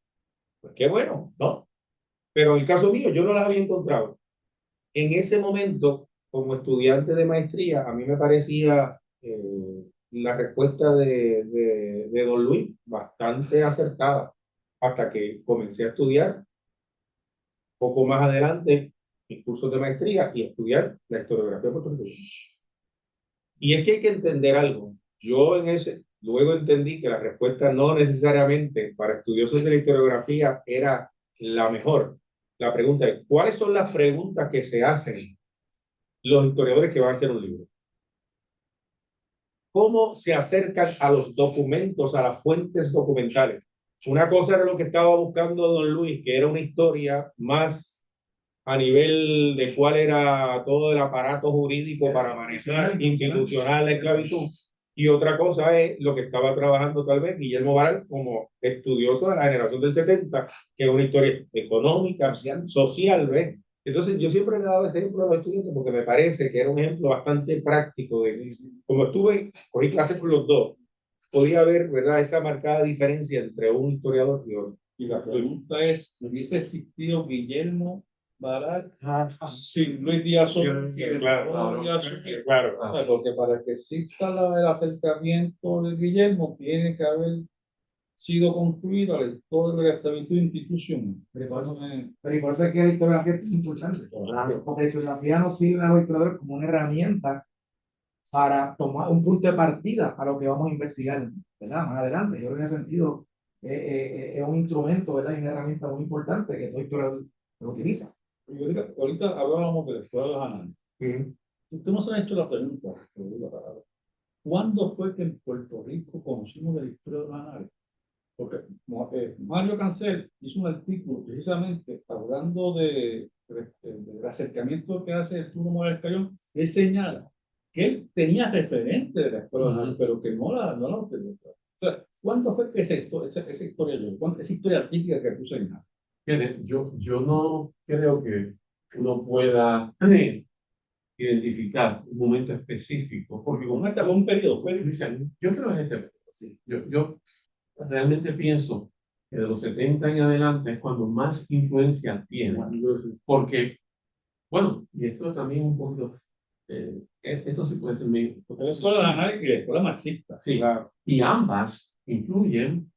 qué bueno, ¿no? Pero en el caso mío, yo no las había encontrado. En ese momento, como estudiante de maestría, a mí me parecía la respuesta de don Luis bastante acertada, hasta que comencé a estudiar poco más adelante mis cursos de maestría y estudiar la historiografía puertorriqueña. Y es que hay que entender algo. Luego entendí que la respuesta no necesariamente para estudiosos de la historiografía era la mejor. La pregunta es, ¿cuáles son las preguntas que se hacen los historiadores que van a hacer un libro? ¿Cómo se acercan a los documentos, a las fuentes documentales? Una cosa era lo que estaba buscando don Luis, que era una historia más a nivel de cuál era todo el aparato jurídico para manejar institucional la esclavitud. Y otra cosa es lo que estaba trabajando tal vez Guillermo Baral como estudioso de la generación del 70, que es una historia económica, social, ¿ves? Entonces yo siempre le he dado ese ejemplo a los estudiantes porque me parece que era un ejemplo bastante práctico. Como cogí clases con los dos, podía ver, ¿verdad?, esa marcada diferencia entre un historiador y otro. Y la pregunta es, ¿hubiese existido Guillermo Baral sin Luis Díaz Soler? Claro. Porque para que exista el acercamiento de Guillermo, tiene que haber sido concluida la historia de la esclavitud institucional. Pero por eso es que la historiografía es importante. Porque la historiografía nos sirve a los historiadores como una herramienta para tomar un punto de partida a lo que vamos a investigar, ¿verdad? Más adelante. Yo creo que en ese sentido es un instrumento, ¿verdad? Y una herramienta muy importante que todo historiador lo utiliza. Y ahorita hablábamos de la historia de los análisis. Usted nos ha hecho la pregunta, ¿cuándo fue que en Puerto Rico conocimos de la historia de los análisis? Porque Mario Cancel hizo un artículo precisamente hablando de el acercamiento que hace Arturo Morales Cayón, él señala que él tenía referente de la escuela de Harvard, pero que no la obtuvo. O sea, ¿cuánto fue que esa historia llegó? Esa historia artística que tú señalas? Fíjate, yo no creo que uno pueda identificar un momento específico, porque como Fue un periodo, yo creo que es este periodo, sí. Yo realmente pienso que de los 70 en adelante es cuando más influencia tiene, porque, bueno, y esto también un poquito, esto sí puede ser medio, porque la escuela de análisis y la escuela marxista. sí, Claro. y ambas influyen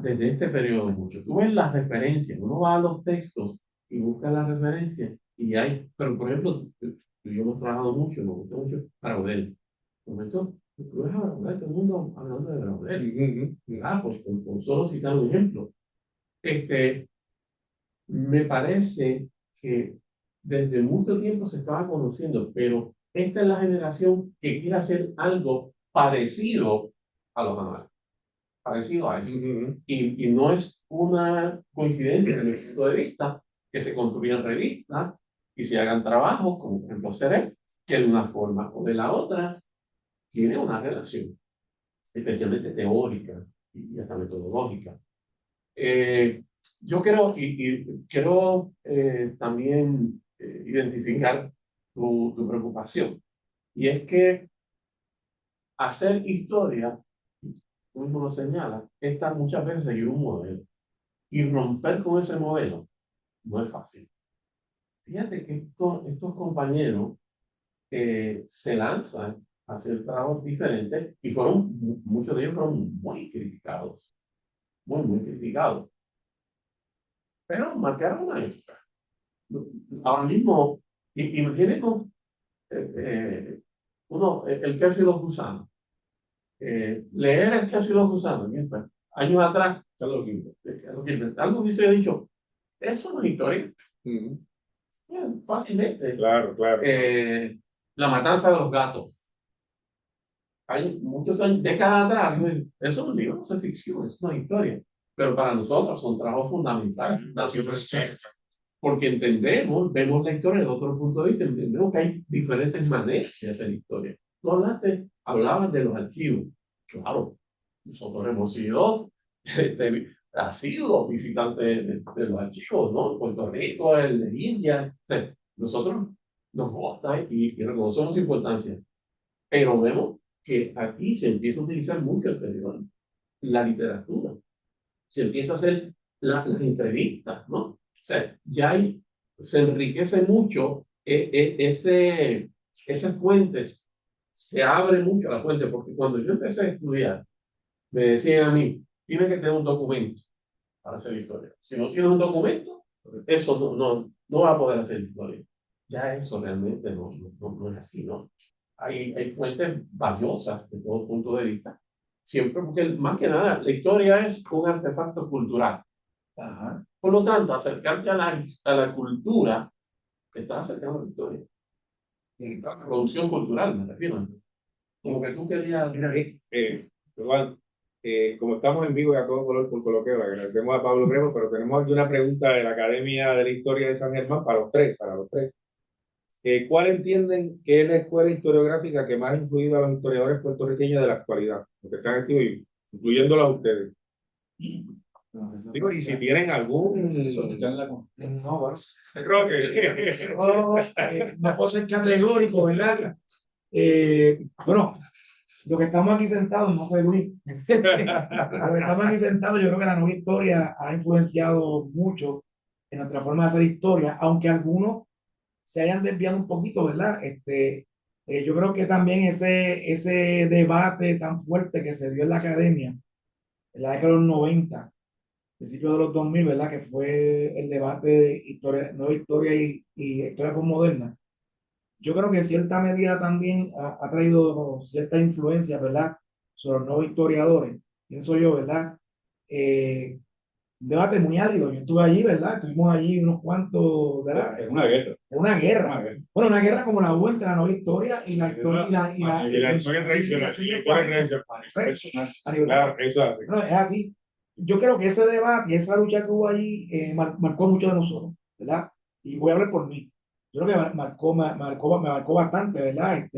desde este periodo mucho. Tú ves las referencias, uno va a los textos y busca las referencias y hay, pero por ejemplo, tú y yo hemos trabajado mucho, nos gusta mucho Braudel. Por momento, tú ves a Braudel, todo el mundo hablando de Braudel. Pues por solo citar un ejemplo. Me parece que desde mucho tiempo se estaba conociendo, pero esta es la generación que quiere hacer algo parecido a los manuales, parecido a eso. Y no es una coincidencia desde mi punto de vista que se construyan revistas y se hagan trabajos, como por ejemplo Seré, que de una forma o de la otra tiene una relación, especialmente teórica y hasta metodológica. Yo quiero, y quiero también identificar tu preocupación, y es que hacer historia, tú mismo lo señala, es muchas veces seguir un modelo, y romper con ese modelo no es fácil. Fíjate que estos compañeros se lanzan a hacer trabajos diferentes, y muchos de ellos fueron muy criticados, muy criticados, pero marcaron una época. Ahora mismo, imaginemos el queso y los gusanos. Leer el queso y los gusanos, años atrás, Carlos Gilbert, algo hubiese dicho, eso no es historia. Fácilmente. Claro. La matanza de los gatos. Hay muchos años, décadas atrás, eso es un libro, no es ficción, es una historia. Pero para nosotros son trabajos fundamentales, porque entendemos, vemos la historia desde otro punto de vista, entendemos que hay diferentes maneras de hacer historia. Tú hablabas de los archivos. Claro, nosotros hemos sido, ha sido visitante de los archivos, ¿no? Puerto Rico, el de India. O sea, nosotros nos gusta y reconocemos su importancia, pero vemos que aquí se empieza a utilizar mucho el periódico, la literatura, se empieza a hacer las entrevistas, ¿no? O sea, se enriquece mucho esas fuentes, se abre mucho la fuente, porque cuando yo empecé a estudiar, me decían a mí, tienes que tener un documento para hacer historia. Si no tienes un documento, eso no va a poder hacer historia. Ya eso realmente no es así, ¿no? Hay fuentes valiosas de todo punto de vista, siempre porque más que nada la historia es un artefacto cultural. Ajá. Por lo tanto, acercarte a la cultura, te estás acercando a la historia. La producción cultural, me refiero. Como que tú querías... Mira, Juan, como estamos en vivo y a todo color por coloqueo, le agradecemos a Pablo Greco, pero tenemos aquí una pregunta de la Academia de la Historia de San Germán para los tres. ¿Cuál entienden que es la escuela historiográfica que más ha influido a los historiadores puertorriqueños de la actualidad? Los que están activos, incluyéndolos a ustedes. Digo, y si tienen algún... No, bueno. Roque. No puedo ser categórico, ¿verdad? Bueno, lo que estamos aquí sentados, no sé, Luis. Lo que estamos aquí sentados, yo creo que la nueva historia ha influenciado mucho en nuestra forma de hacer historia, aunque algunos se hayan desviado un poquito, ¿verdad? Yo creo que también ese debate tan fuerte que se dio en la academia en la década de los 90, principios de los 2000, ¿verdad? Que fue el debate de nueva historia y historia postmoderna. Yo creo que en cierta medida también ha traído cierta influencia, ¿verdad? Sobre los nuevos historiadores, pienso yo, ¿verdad? Un debate muy árido. Yo estuve allí, ¿verdad? Estuvimos allí unos cuantos, ¿verdad? Es una guerra. Una guerra. Bueno, una guerra como la hubo entre la nueva historia y la historia y la historia tradicional. Claro, eso hace. No, es así. Yo creo que ese debate y esa lucha que hubo allí marcó mucho de nosotros, ¿verdad? y voy a hablar por mí. Yo creo que me marcó bastante, ¿verdad?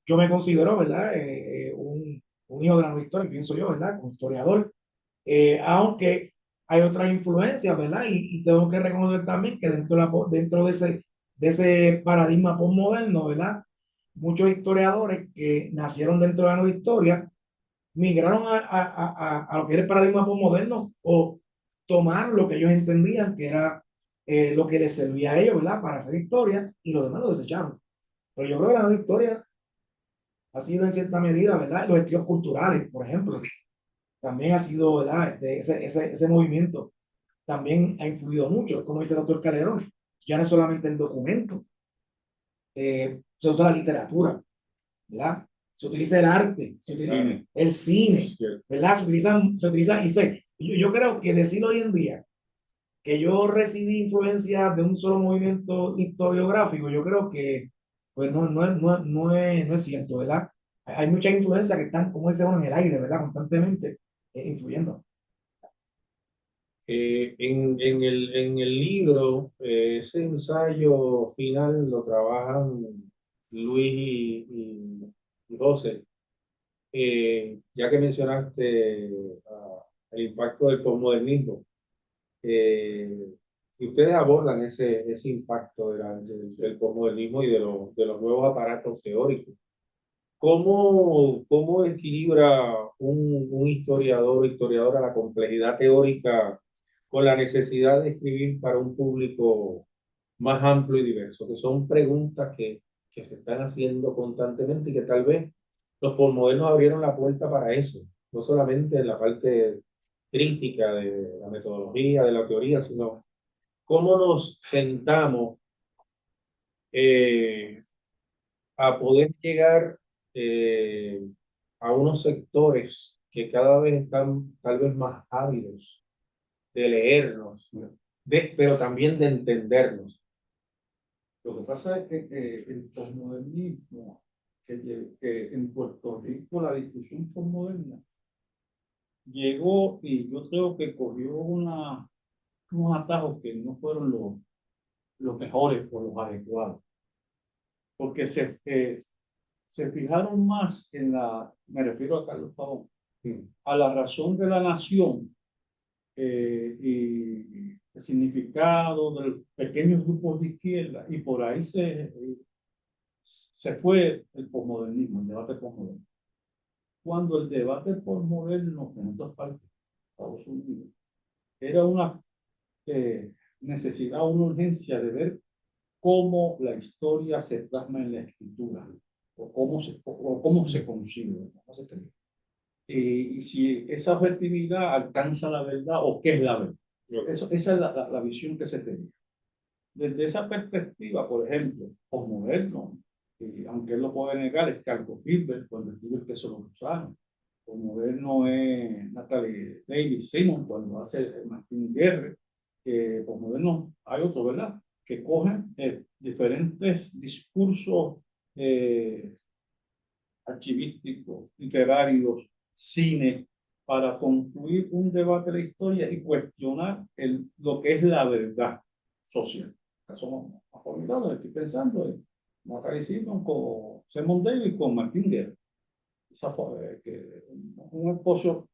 Yo me considero, ¿verdad? Un hijo de la nueva historia, pienso yo, ¿verdad? Como historiador, aunque hay otras influencias, ¿verdad? Y tengo que reconocer también que dentro de ese paradigma postmoderno, ¿verdad? Muchos historiadores que nacieron dentro de la nueva historia migraron a lo que era el paradigma postmoderno o tomar lo que ellos entendían que era lo que les servía a ellos, ¿verdad? Para hacer historia y los demás lo desecharon. Pero yo creo que la nueva historia ha sido en cierta medida, ¿verdad? Los estudios culturales, por ejemplo, también ha sido, ¿verdad? Ese movimiento también ha influido mucho, como dice el doctor Calderón. Ya no es solamente el documento, se usa la literatura, ¿verdad? Se utiliza el arte, el cine, ¿verdad? Se utiliza y sé. Yo creo que decir hoy en día que yo recibí influencia de un solo movimiento historiográfico, yo creo que pues no es cierto, ¿verdad? Hay muchas influencias que están, como dice uno, en el aire, ¿verdad? Constantemente influyendo. En el libro, ese ensayo final lo trabajan Luis y José. Ya que mencionaste el impacto del posmodernismo, eh, y ustedes abordan ese impacto del posmodernismo y de los nuevos aparatos teóricos. ¿Cómo equilibra un historiador o historiadora la complejidad teórica con la necesidad de escribir para un público más amplio y diverso? Que son preguntas que se están haciendo constantemente y que tal vez los posmodernos abrieron la puerta para eso, no solamente en la parte crítica de la metodología, de la teoría, sino cómo nos sentamos eh, a poder llegar a unos sectores que cada vez están tal vez más ávidos de leernos, pero también de entendernos. Lo que pasa es que el posmodernismo, que en Puerto Rico la discusión postmoderna llegó y yo creo que cogió unos atajos que no fueron los mejores o los adecuados, porque se fijaron más me refiero a Carlos Pavón, a la razón de la nación y el significado de los pequeños grupos de izquierda, y por ahí se fue el posmodernismo, el debate posmoderno. Cuando el debate posmoderno en otras partes, Estados Unidos, era una necesidad, una urgencia de ver cómo la historia se plasma en la escritura, o cómo se concibe, cómo se cree. Y si esa objetividad alcanza la verdad o qué es la verdad. Esa es la visión que se tenía. Desde esa perspectiva, por ejemplo, posmoderno, aunque él lo puede negar, es Carlos Gilbert, cuando escribe El queso lo gusano. Posmoderno es Natalie Davis Simon, cuando hace Martín Guerre. Posmoderno hay otro, ¿verdad? Que cogen diferentes discursos archivísticos, literarios, cine, para concluir un debate de la historia y cuestionar lo que es la verdad social. Somos formidables, estoy pensando en Natalie Simon con Simon Davis con Martin Guerra. Esa fue un esposo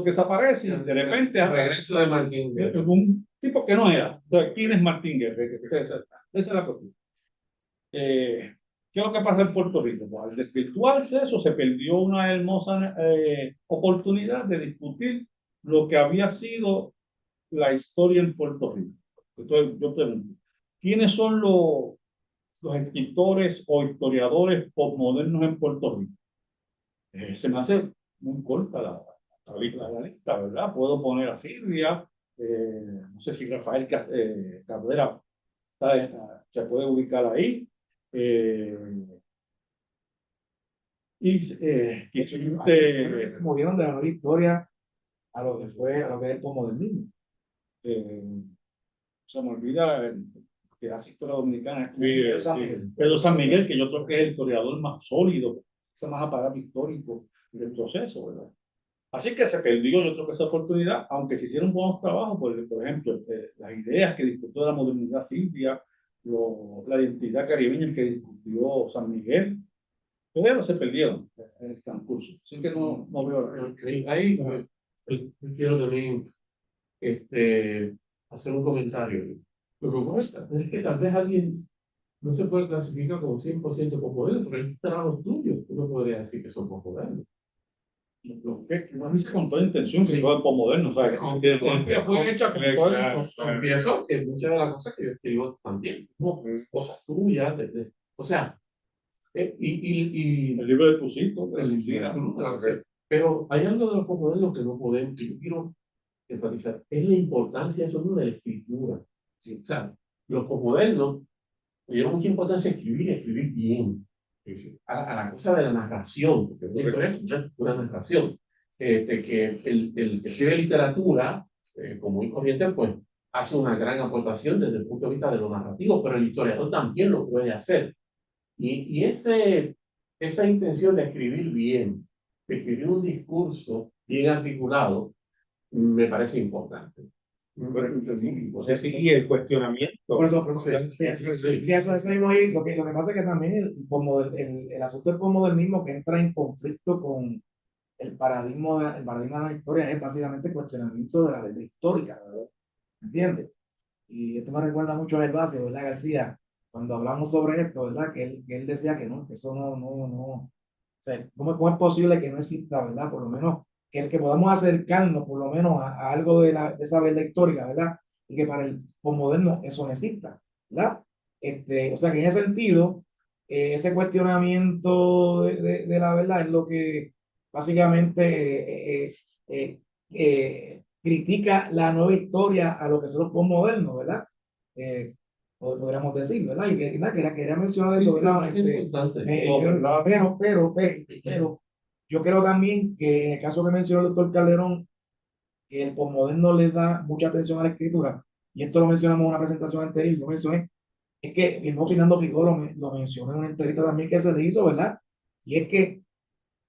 que desaparece y de repente El regreso de Martín Guerra. un tipo que no era. Entonces, ¿quién es Martín Guerra? Esa es la cuestión. ¿Qué es lo que pasa en Puerto Rico? Pues al desvirtuarse eso, se perdió una hermosa oportunidad de discutir lo que había sido la historia en Puerto Rico. Entonces, yo pregunto, ¿quiénes son los escritores o historiadores postmodernos en Puerto Rico? Se me hace muy corta la lista, ¿verdad? Puedo poner a Silvia, no sé si Rafael Cabrera se puede ubicar ahí. Que Se movieron de la nueva historia a lo que es el posmodernismo. se me olvida que hace historia dominicana. Sí. Pedro San Miguel, que yo creo que es el historiador más sólido, ese más aparato histórico del proceso, ¿verdad? Así que se perdió, yo creo que esa oportunidad, aunque se hicieron buenos trabajos, por ejemplo, las ideas que discutió de la modernidad Silvia, la identidad caribeña que discutió San Miguel, pero se perdieron en el transcurso. Así que no veo. Ahí quiero también hacer un comentario. Lo que pasa es que tal vez alguien no se puede clasificar como 100% posmoderno, pero hay trabajos tuyos, uno podría decir que son posmodernos. Lo que no dice con toda intención que son posmodernos, o sea, fue hecha con toda intención. Confieso que muchas de las cosas que yo escribo también, como cosas tuyas, o sea, El libro de Tusito, de Lucía. pero hay algo de los posmodernos que no podemos, que yo quiero enfatizar, es la importancia eso de la escritura. ¿Sí? O sea, los posmodernos le dieron mucha importancia a escribir bien. A la cosa de la narración, porque una historia es una narración. Que el que escribe literatura, como muy corriente, pues hace una gran aportación desde el punto de vista de lo narrativo, pero el historiador también lo puede hacer. Y esa intención de escribir bien, de escribir un discurso bien articulado, me parece importante. Y el cuestionamiento. Por eso, sí, eso mismo ahí, lo que pasa es que también el asunto del posmodernismo que entra en conflicto con el paradigma de la historia es básicamente el cuestionamiento de la verdad histórica, ¿verdad? ¿Entiendes? Y esto me recuerda mucho a Gervasio, ¿verdad, García? Cuando hablamos sobre esto, ¿verdad? Que él decía que no, que eso no. O sea, ¿cómo es posible que no exista, ¿verdad? Por lo menos que podamos acercarnos, por lo menos, a algo de esa verdad histórica, ¿verdad? Y que para el posmoderno eso no exista, ¿verdad? O sea, que en ese sentido, ese cuestionamiento de la verdad es lo que básicamente critica la nueva historia a lo que son los posmodernos, ¿verdad? Eh, podríamos decir, ¿verdad? Y que, nada, quería mencionar eso, ¿verdad? Pero yo creo también que en el caso que mencionó el doctor Calderón, que el posmoderno le da mucha atención a la escritura, y esto lo mencionamos en una presentación anterior, lo mencioné, es que el mismo Fernando Figueroa lo mencionó en una entrevista también que se le hizo, ¿verdad? Y es que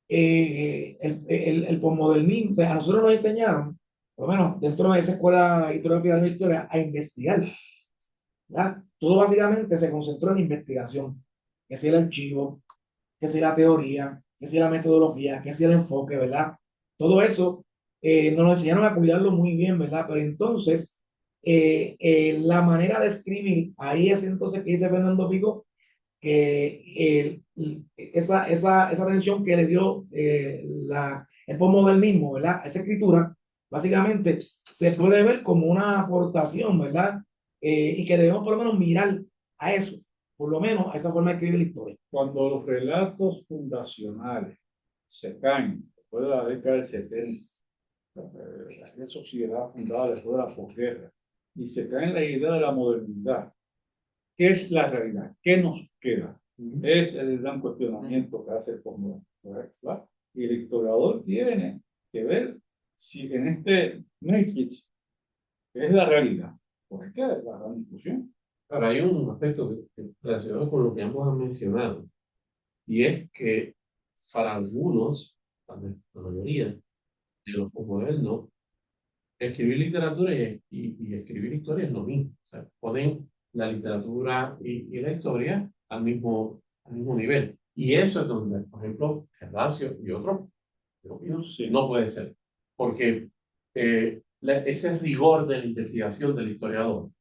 el posmodernismo, o sea, a nosotros nos enseñaron, por lo menos dentro de esa escuela historiográfica de la historia, a investigar, ¿verdad? Todo básicamente se concentró en la investigación, que si el archivo, que si la teoría, que si la metodología, que si el enfoque, ¿verdad? Todo eso nos enseñaron a cuidarlo muy bien, ¿verdad? Pero entonces, la manera de escribir, ahí es entonces que dice Fernando Pico, que esa atención que le dio el posmodernismo, ¿verdad? Esa escritura, básicamente se puede ver como una aportación, ¿verdad? Y que debemos por lo menos mirar a eso, por lo menos a esa forma de escribir la historia. Cuando los relatos fundacionales se caen después de la década del 70, la sociedad fundada después de la posguerra, y se cae en la idea de la modernidad, ¿qué es la realidad? ¿Qué nos queda? Es el gran cuestionamiento que hace el posmoderno, ¿verdad? Y el historiador tiene que ver si en este matrix es la realidad. ¿Por qué? La gran discusión. Ahora, hay un aspecto relacionado con lo que ambos han mencionado, y es que para algunos, la mayoría de los posmodernos, escribir literatura y escribir historia es lo mismo. O sea, ponen la literatura y la historia al mismo nivel. Y eso es donde, por ejemplo, Gervasio y otros, no puede ser. Porque ese rigor de la investigación del historiador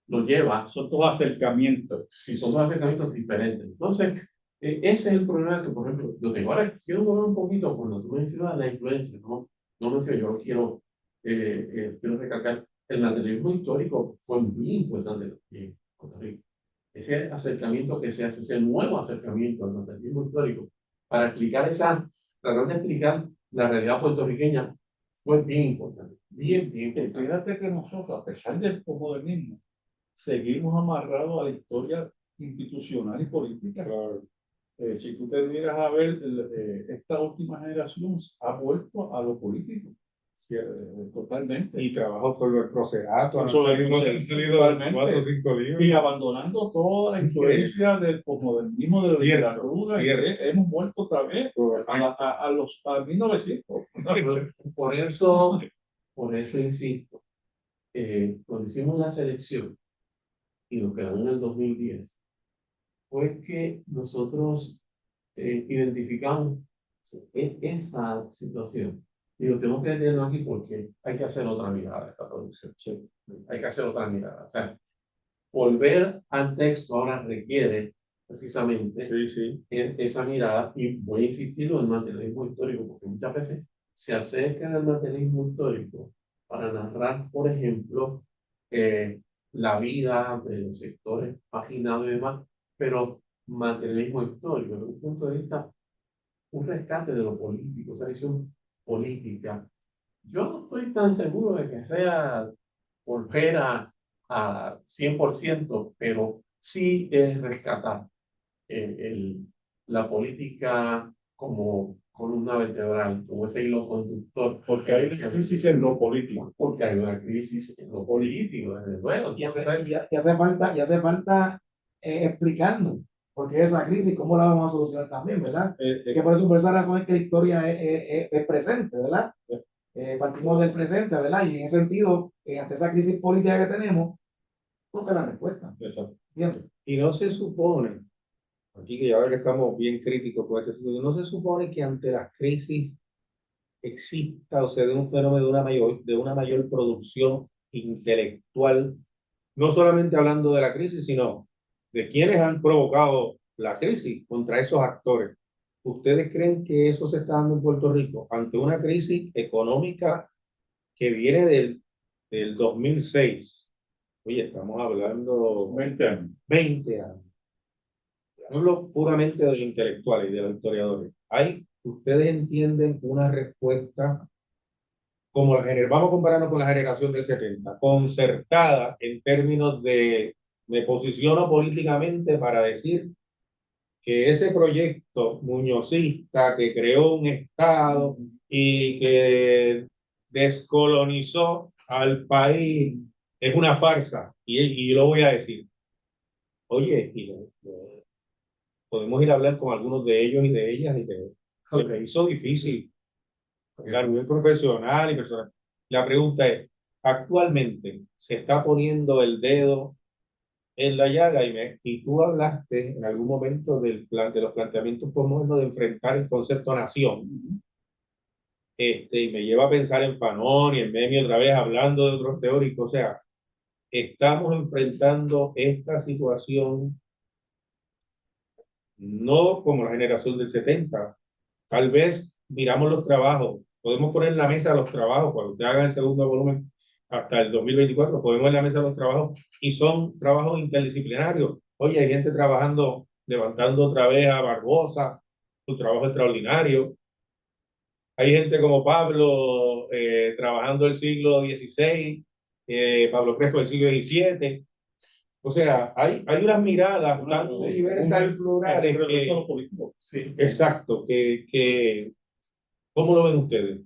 lo lleva. Son todos acercamientos. Sí, son dos acercamientos diferentes. Entonces, ese es el problema que, por ejemplo, yo tengo. Ahora, quiero volver un poquito cuando tú mencionas la influencia, no menciono, yo quiero recalcar, el materialismo histórico fue muy importante en Costa Rica. Ese acercamiento que se hace, ese nuevo acercamiento al materialismo histórico, para tratar de explicar la realidad puertorriqueña, fue bien importante. Bien importante. Fíjate que nosotros, a pesar del posmodernismo, seguimos amarrados a la historia institucional y política. Si tú te miras a ver, esta última generación ha vuelto a lo político. Totalmente. Y trabajo sobre el procerato, han salido 4 o 5 libros. Y abandonando toda la influencia del posmodernismo de la literatura. Hemos vuelto otra vez a 1900. Por eso insisto, cuando hicimos la selección, y nos quedamos en el 2010, fue que nosotros identificamos esa situación. Digo, tenemos que tenerlo aquí porque hay que hacer otra mirada a esta producción. Sí, hay que hacer otra mirada. O sea, volver al texto ahora requiere precisamente esa mirada, y voy a insistir en el materialismo histórico, porque muchas veces se acerca al materialismo histórico para narrar, por ejemplo, la vida de los sectores paginados y demás, pero materialismo histórico, desde un punto de vista, un rescate de lo político, esa visión política. Yo no estoy tan seguro de que sea volver a 100%, pero sí es rescatar la política como columna vertebral, como ese hilo conductor. Porque hay una crisis en lo político. Porque hay una crisis en lo político, desde luego. Y hace falta explicarnos por qué esa crisis, cómo la vamos a solucionar también, ¿verdad? Que por esa razón es que la historia es presente, ¿verdad? Partimos del presente, ¿verdad? Y en ese sentido, ante esa crisis política que tenemos, busca la respuesta. Exacto. ¿Entiendes? Y no se supone, aquí que ya ahora que estamos bien críticos con este estudio, no se supone que ante las crisis exista o se dé un fenómeno de una mayor producción intelectual, no solamente hablando de la crisis, sino de quienes han provocado la crisis contra esos actores. ¿Ustedes creen que eso se está dando en Puerto Rico ante una crisis económica que viene del 2006? Oye, estamos hablando 20 años. 20 años. No hablo puramente de los intelectuales y de los historiadores. ¿Ustedes entienden una respuesta como vamos a compararnos con la generación del 70, concertada en términos de me posiciono políticamente para decir que ese proyecto muñozista que creó un Estado y que descolonizó al país es una farsa? Y lo voy a decir. Oye, podemos ir a hablar con algunos de ellos y de ellas, y se me hizo difícil, claro, muy profesional y personal. La pregunta es, ¿actualmente se está poniendo el dedo en la llaga? Y tú hablaste en algún momento de los planteamientos modernos de enfrentar el concepto nación. Y me lleva a pensar en Fanon y en Memmi otra vez, hablando de otros teóricos. O sea, estamos enfrentando esta situación no como la generación del 70. Tal vez miramos los trabajos, podemos poner en la mesa los trabajos, cuando usted haga el segundo volumen hasta el 2024, podemos en la mesa los trabajos, y son trabajos interdisciplinarios. Oye, hay gente trabajando, levantando otra vez a Barbosa, su trabajo extraordinario. Hay gente como Pablo trabajando el siglo XVI, Pablo Crespo del siglo XVII. O sea, hay unas miradas tan diversas y plurales Sí. Exacto, ¿cómo lo ven ustedes?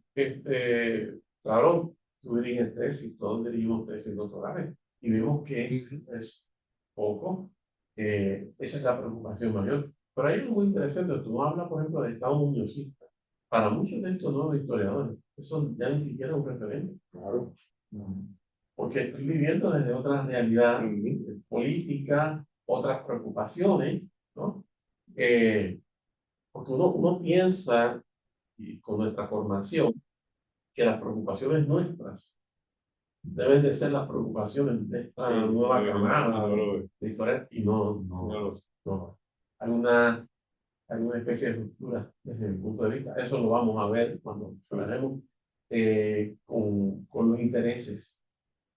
Claro, tú diriges tesis, todos dirigimos tesis doctorales, y vemos que es poco. Esa es la preocupación mayor. Pero hay algo muy interesante. Tú hablas, por ejemplo, del Estado muñozista. Para muchos de estos nuevos historiadores, eso ya ni siquiera es un referente. Claro. Porque estoy viviendo desde otra realidad política, otras preocupaciones, ¿no? Porque uno piensa, y con nuestra formación, que las preocupaciones nuestras deben de ser las preocupaciones de esta nueva camada de historia, y no. Hay una especie de ruptura desde mi punto de vista. Eso lo vamos a ver cuando hablaremos con los intereses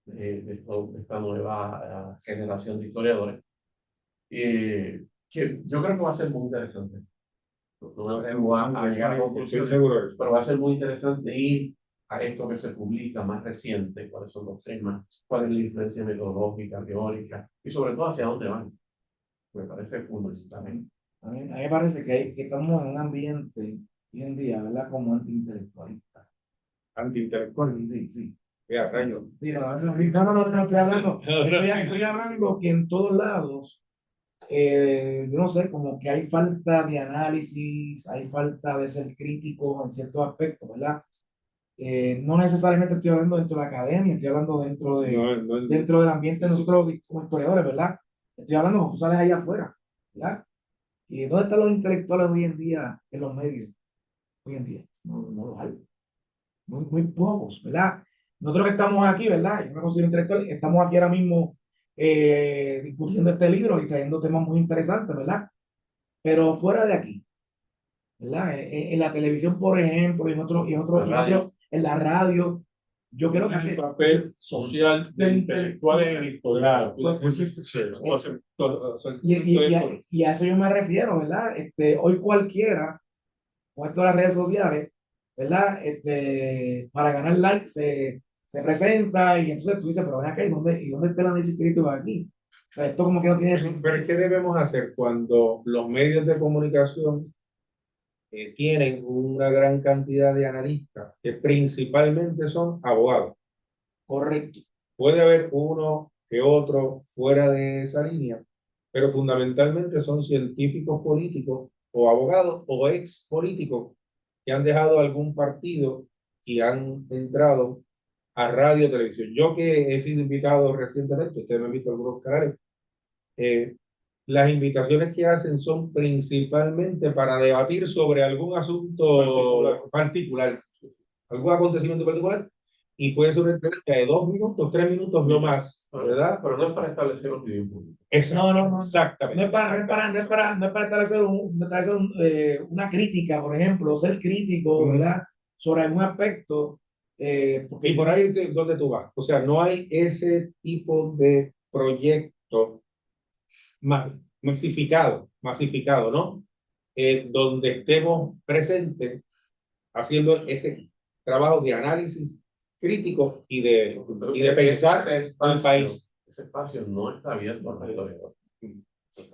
de esta nueva generación de historiadores, que yo creo que va a ser muy interesante. No me atrevo a llegar a conclusiones, pero va a ser muy interesante ir a esto que se publica más reciente, cuáles son los temas, cuál es la influencia metodológica, teórica, y sobre todo hacia dónde van. Me parece fundamental. A mí me parece que estamos en un ambiente hoy en día, ¿verdad? Como antiintelectualista. Antiintelectual. Sí, sí. Ya, rayo. Sí, no, estoy hablando. Estoy hablando que en todos lados, no sé, como que hay falta de análisis, hay falta de ser crítico en ciertos aspectos, ¿verdad? no necesariamente estoy hablando dentro de la academia, estoy hablando dentro del ambiente de nosotros como historiadores, ¿verdad? Estoy hablando cuando tú sales allá afuera, ¿verdad? ¿Y dónde están los intelectuales hoy en día en los medios? Hoy en día, no los hay. Muy pocos, ¿verdad? Nosotros que estamos aquí, ¿verdad? Yo me considero intelectual, estamos aquí ahora mismo discutiendo este libro y trayendo temas muy interesantes, ¿verdad? Pero fuera de aquí, ¿verdad? En la televisión, por ejemplo, en la radio, yo creo que El papel social de intelectuales en el historial. Y a eso yo me refiero, ¿verdad? Hoy cualquiera, con esto de las redes sociales, ¿verdad? Para ganar likes se presenta y entonces tú dices, pero ven acá, ¿y dónde está el análisis crítico aquí? O sea, esto como que no tiene Pero ¿qué debemos hacer cuando los medios de comunicación tienen una gran cantidad de analistas que principalmente son abogados? correcto. Puede haber uno que otro fuera de esa línea, pero fundamentalmente son científicos políticos o abogados o ex políticos que han dejado algún partido y han entrado a radio y televisión. Yo que he sido invitado recientemente, ustedes me han visto en algunos canales, eh, las invitaciones que hacen son principalmente para debatir sobre algún asunto particular, algún acontecimiento particular, y puede ser una entrevista de 2 minutos, 3 minutos, no más, ¿verdad? Pero no es para establecer opinión pública. No. Exactamente. No es para establecer una crítica, por ejemplo, ser crítico, ¿verdad? Sobre algún aspecto. Porque Y por ahí es donde tú vas. O sea, no hay ese tipo de proyecto masificado, ¿no? Donde estemos presentes haciendo ese trabajo de análisis crítico y de pensar el país. Ese espacio no está abierto al historiador.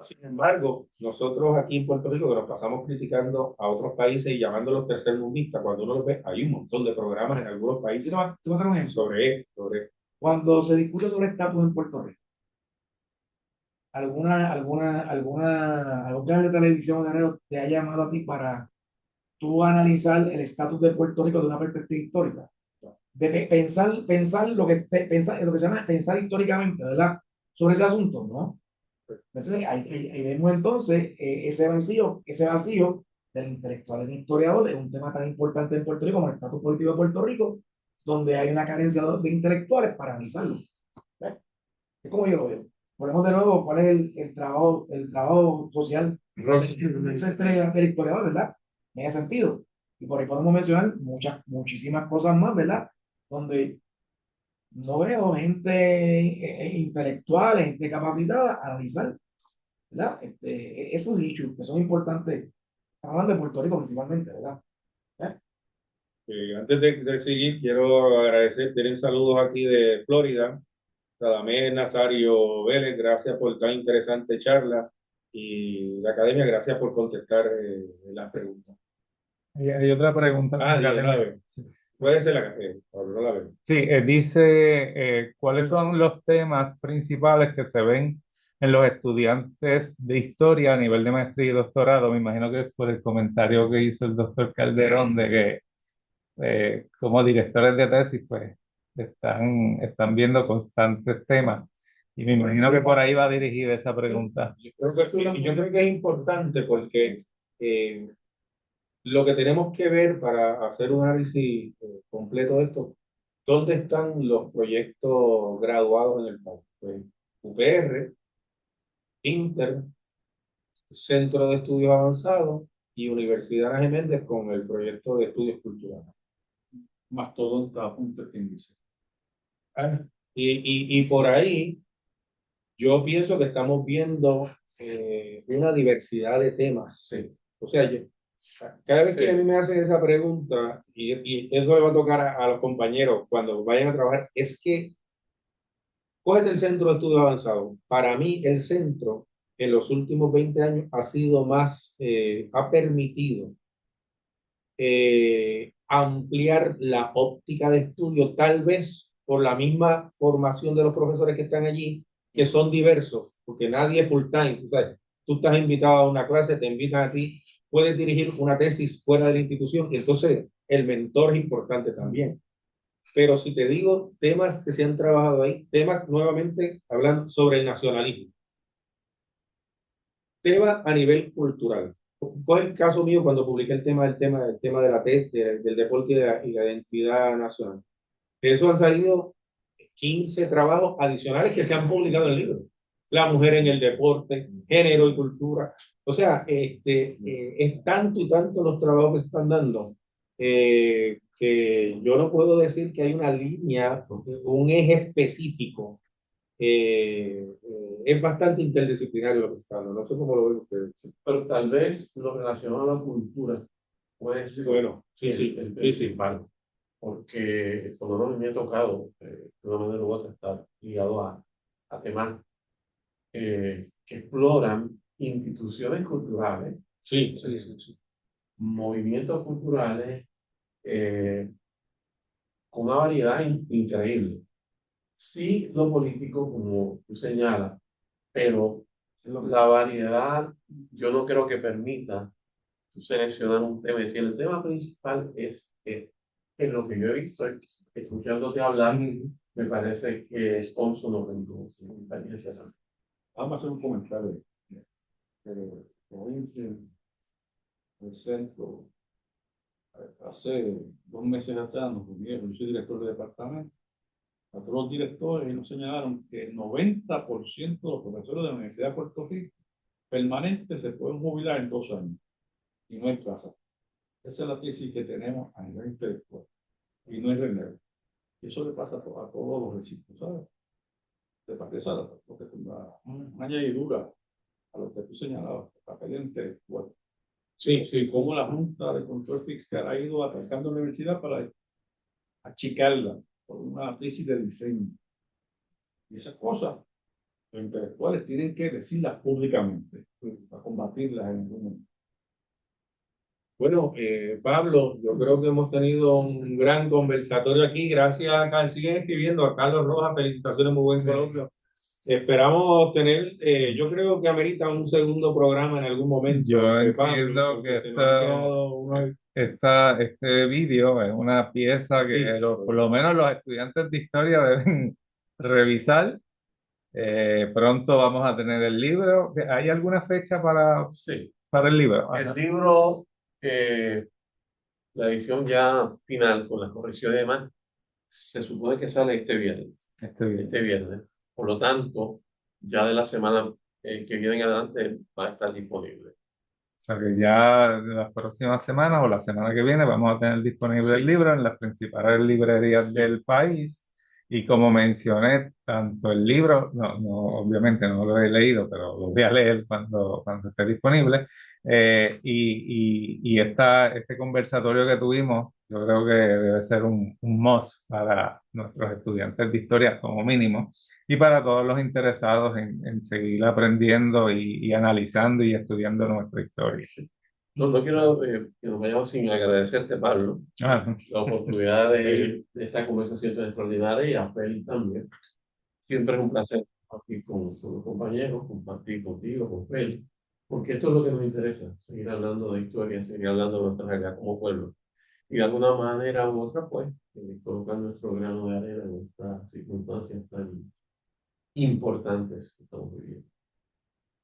Sin embargo, nosotros aquí en Puerto Rico, que nos pasamos criticando a otros países y llamándolos tercermundistas, cuando uno los ve, hay un montón de programas en algunos países te voy a dar un ejemplo. sobre esto. Cuando se discute sobre estatus en Puerto Rico, algún canal de televisión o de radio te ha llamado a ti para tú analizar el estatus de Puerto Rico de una perspectiva histórica, de pensar lo que se llama pensar históricamente, ¿verdad? Sobre ese asunto, ¿no? Entonces, ahí vemos entonces ese vacío del intelectual en historiador, es un tema tan importante en Puerto Rico como el estatus político de Puerto Rico, donde hay una carencia de intelectuales para analizarlo. ¿Ves? Es como yo lo veo. Ponemos de nuevo cuál es el trabajo social del historiador, ¿verdad? En ese sentido. Y por ahí podemos mencionar muchísimas cosas más, ¿verdad? Donde no veo gente intelectual, gente capacitada a analizar, ¿verdad? Esos hechos que son importantes, hablando de Puerto Rico principalmente, ¿verdad? Antes de seguir, quiero agradecer, tienen saludos aquí de Florida, Radamés Nazario Vélez, gracias por tan interesante charla, y la academia, gracias por contestar las preguntas. Hay otra pregunta. Puede ser Pablo, no la veo. Sí, dice, ¿cuáles son los temas principales que se ven en los estudiantes de historia a nivel de maestría y doctorado? Me imagino que es por el comentario que hizo el doctor Calderón de que como directores de tesis, pues están viendo constantes temas. Y me imagino que por ahí va dirigida esa pregunta. Yo creo que es importante porque lo que tenemos que ver para hacer un análisis completo de esto, ¿dónde están los proyectos graduados en el país? Pues, UPR, Inter, Centro de Estudios Avanzados y Universidad Ana Geméndez con el proyecto de estudios culturales. Mastodonta, punto índice. Y por ahí yo pienso que estamos viendo una diversidad de temas. Sí. O sea, cada vez que a mí me hacen esa pregunta, y eso le va a tocar a los compañeros cuando vayan a trabajar, es que cógete el Centro de Estudios Avanzados. Para mí, el centro en los últimos 20 años ha sido ha permitido ampliar la óptica de estudio, tal vez por la misma formación de los profesores que están allí, que son diversos, porque nadie es full time. O sea, tú estás invitado a una clase, te invitan a ti, puedes dirigir una tesis fuera de la institución y entonces el mentor es importante también. Pero si te digo temas que se han trabajado ahí, temas nuevamente hablando sobre el nacionalismo, tema a nivel cultural. Fue el caso mío cuando publiqué el tema de la del deporte y la identidad nacional. De eso han salido 15 trabajos adicionales que se han publicado en el libro. La mujer en el deporte, género y cultura. O sea, es tanto y tanto los trabajos que se están dando que yo no puedo decir que hay una línea, un eje específico. Es bastante interdisciplinario lo que se está dando. No sé cómo lo ven ustedes. Pero tal vez lo relacionado a la cultura puede ser Bueno, sí, sí, el sí, sí. principal, porque por lo menos me ha tocado de una manera u otra estar ligado a temas que exploran instituciones culturales, Sí, sí, sí, sí. movimientos culturales con una variedad increíble. Sí, lo político, como tú señalas, pero la variedad yo no creo que permita tú seleccionar un tema y decir el tema principal es en lo que yo he visto, escuchándote hablar, me parece que es consono con tu experiencia. Vamos a hacer un comentario. Provincia, el centro, hace 2 meses atrás nos reunieron, yo soy director de departamento, a todos los directores y nos señalaron que el 90% de los profesores de la Universidad de Puerto Rico permanentes se pueden jubilar en 2 años y no hay plaza. Esa es la tesis que tenemos a nivel intelectual y no hay relevo. Y eso le pasa a todos los recintos, ¿sabes? De parte de una añadidura a lo que tú señalabas, el papel intelectual. Sí, sí. Cómo la Junta de Control Fiscal ha ido atacando la universidad para achicarla por una crisis de diseño. Y esas cosas, los intelectuales tienen que decirlas públicamente para combatirlas en algún momento. Bueno, Pablo, yo creo que hemos tenido un gran conversatorio aquí. Gracias, siguen escribiendo a Carlos Rojas. Felicitaciones, muy buen coloquio. Esperamos tener, yo creo que amerita un segundo programa en algún momento. Yo Pablo, entiendo porque que se nos han quedado unos... este vídeo es una pieza que Sí. por lo menos los estudiantes de historia deben revisar. Pronto vamos a tener el libro. ¿Hay alguna fecha Sí, para el libro? el libro, la edición ya final con las correcciones y demás, se supone que sale este viernes. Este viernes. Por lo tanto, ya de la semana que viene en adelante va a estar disponible. O sea que ya en las próximas semanas o la semana que viene vamos a tener disponible el Sí. libro en las principales librerías Sí. del país. Y como mencioné, tanto el libro, obviamente no lo he leído, pero lo voy a leer cuando esté disponible. Este conversatorio que tuvimos, yo creo que debe ser un must para nuestros estudiantes de historia como mínimo y para todos los interesados en seguir aprendiendo y analizando y estudiando nuestra historia. No quiero que nos vayamos sin agradecerte, Pablo, Ah, la oportunidad de esta conversación tan extraordinaria y a Félix también. Siempre es un placer compartir con los compañeros, compartir contigo, con Félix, porque esto es lo que nos interesa, seguir hablando de historia, seguir hablando de nuestra realidad como pueblo. Y de alguna manera u otra, pues, colocar nuestro grano de arena en estas circunstancias tan importantes que estamos viviendo.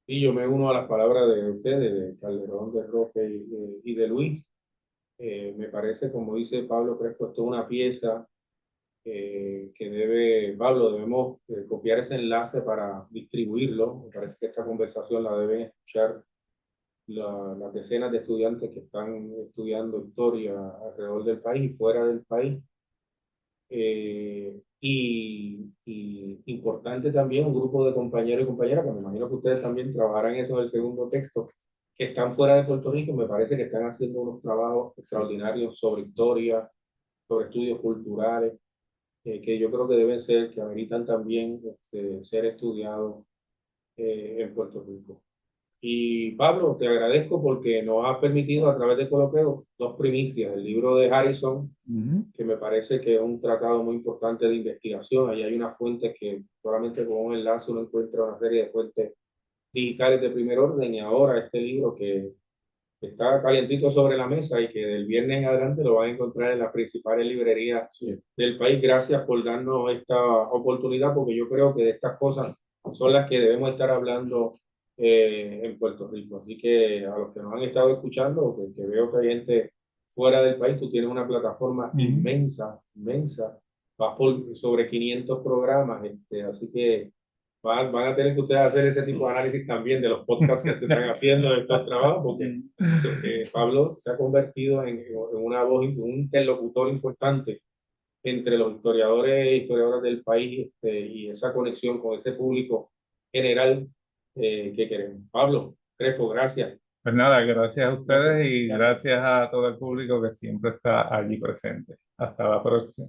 Y yo me uno a las palabras de ustedes, de Calderón, de Roque y de Luis. Me parece, como dice Pablo Crespo, esto es una pieza que Pablo, debemos copiar ese enlace para distribuirlo. Me parece que esta conversación la deben escuchar las decenas de estudiantes que están estudiando historia alrededor del país y fuera del país. Y importante también un grupo de compañeros y compañeras, que me imagino que ustedes también trabajarán eso en el segundo texto, que están fuera de Puerto Rico, me parece que están haciendo unos trabajos extraordinarios sobre historia, sobre estudios culturales, que yo creo que deben ser, que ameritan también ser estudiados en Puerto Rico. Y Pablo, te agradezco porque nos has permitido a través de Coloqueo 2 primicias. El libro de Harrison, que me parece que es un tratado muy importante de investigación. Ahí hay unas fuentes que solamente con un enlace uno encuentra una serie de fuentes digitales de primer orden. Y ahora este libro que está calientito sobre la mesa y que del viernes en adelante lo van a encontrar en las principales librerías del país. Gracias por darnos esta oportunidad, porque yo creo que de estas cosas son las que debemos estar hablando en Puerto Rico. Así que a los que nos han estado escuchando, que veo que hay gente fuera del país, tú tienes una plataforma inmensa, inmensa, vas por sobre 500 programas, así que van a tener que ustedes hacer ese tipo de análisis también de los podcasts que se están haciendo de estos trabajos, porque Pablo se ha convertido en una voz, un interlocutor importante entre los historiadores e historiadoras del país, y esa conexión con ese público general que queremos. Pablo Crespo, gracias. Pues nada, gracias a ustedes y Gracias. gracias a todo el público que siempre está allí presente. Hasta la próxima.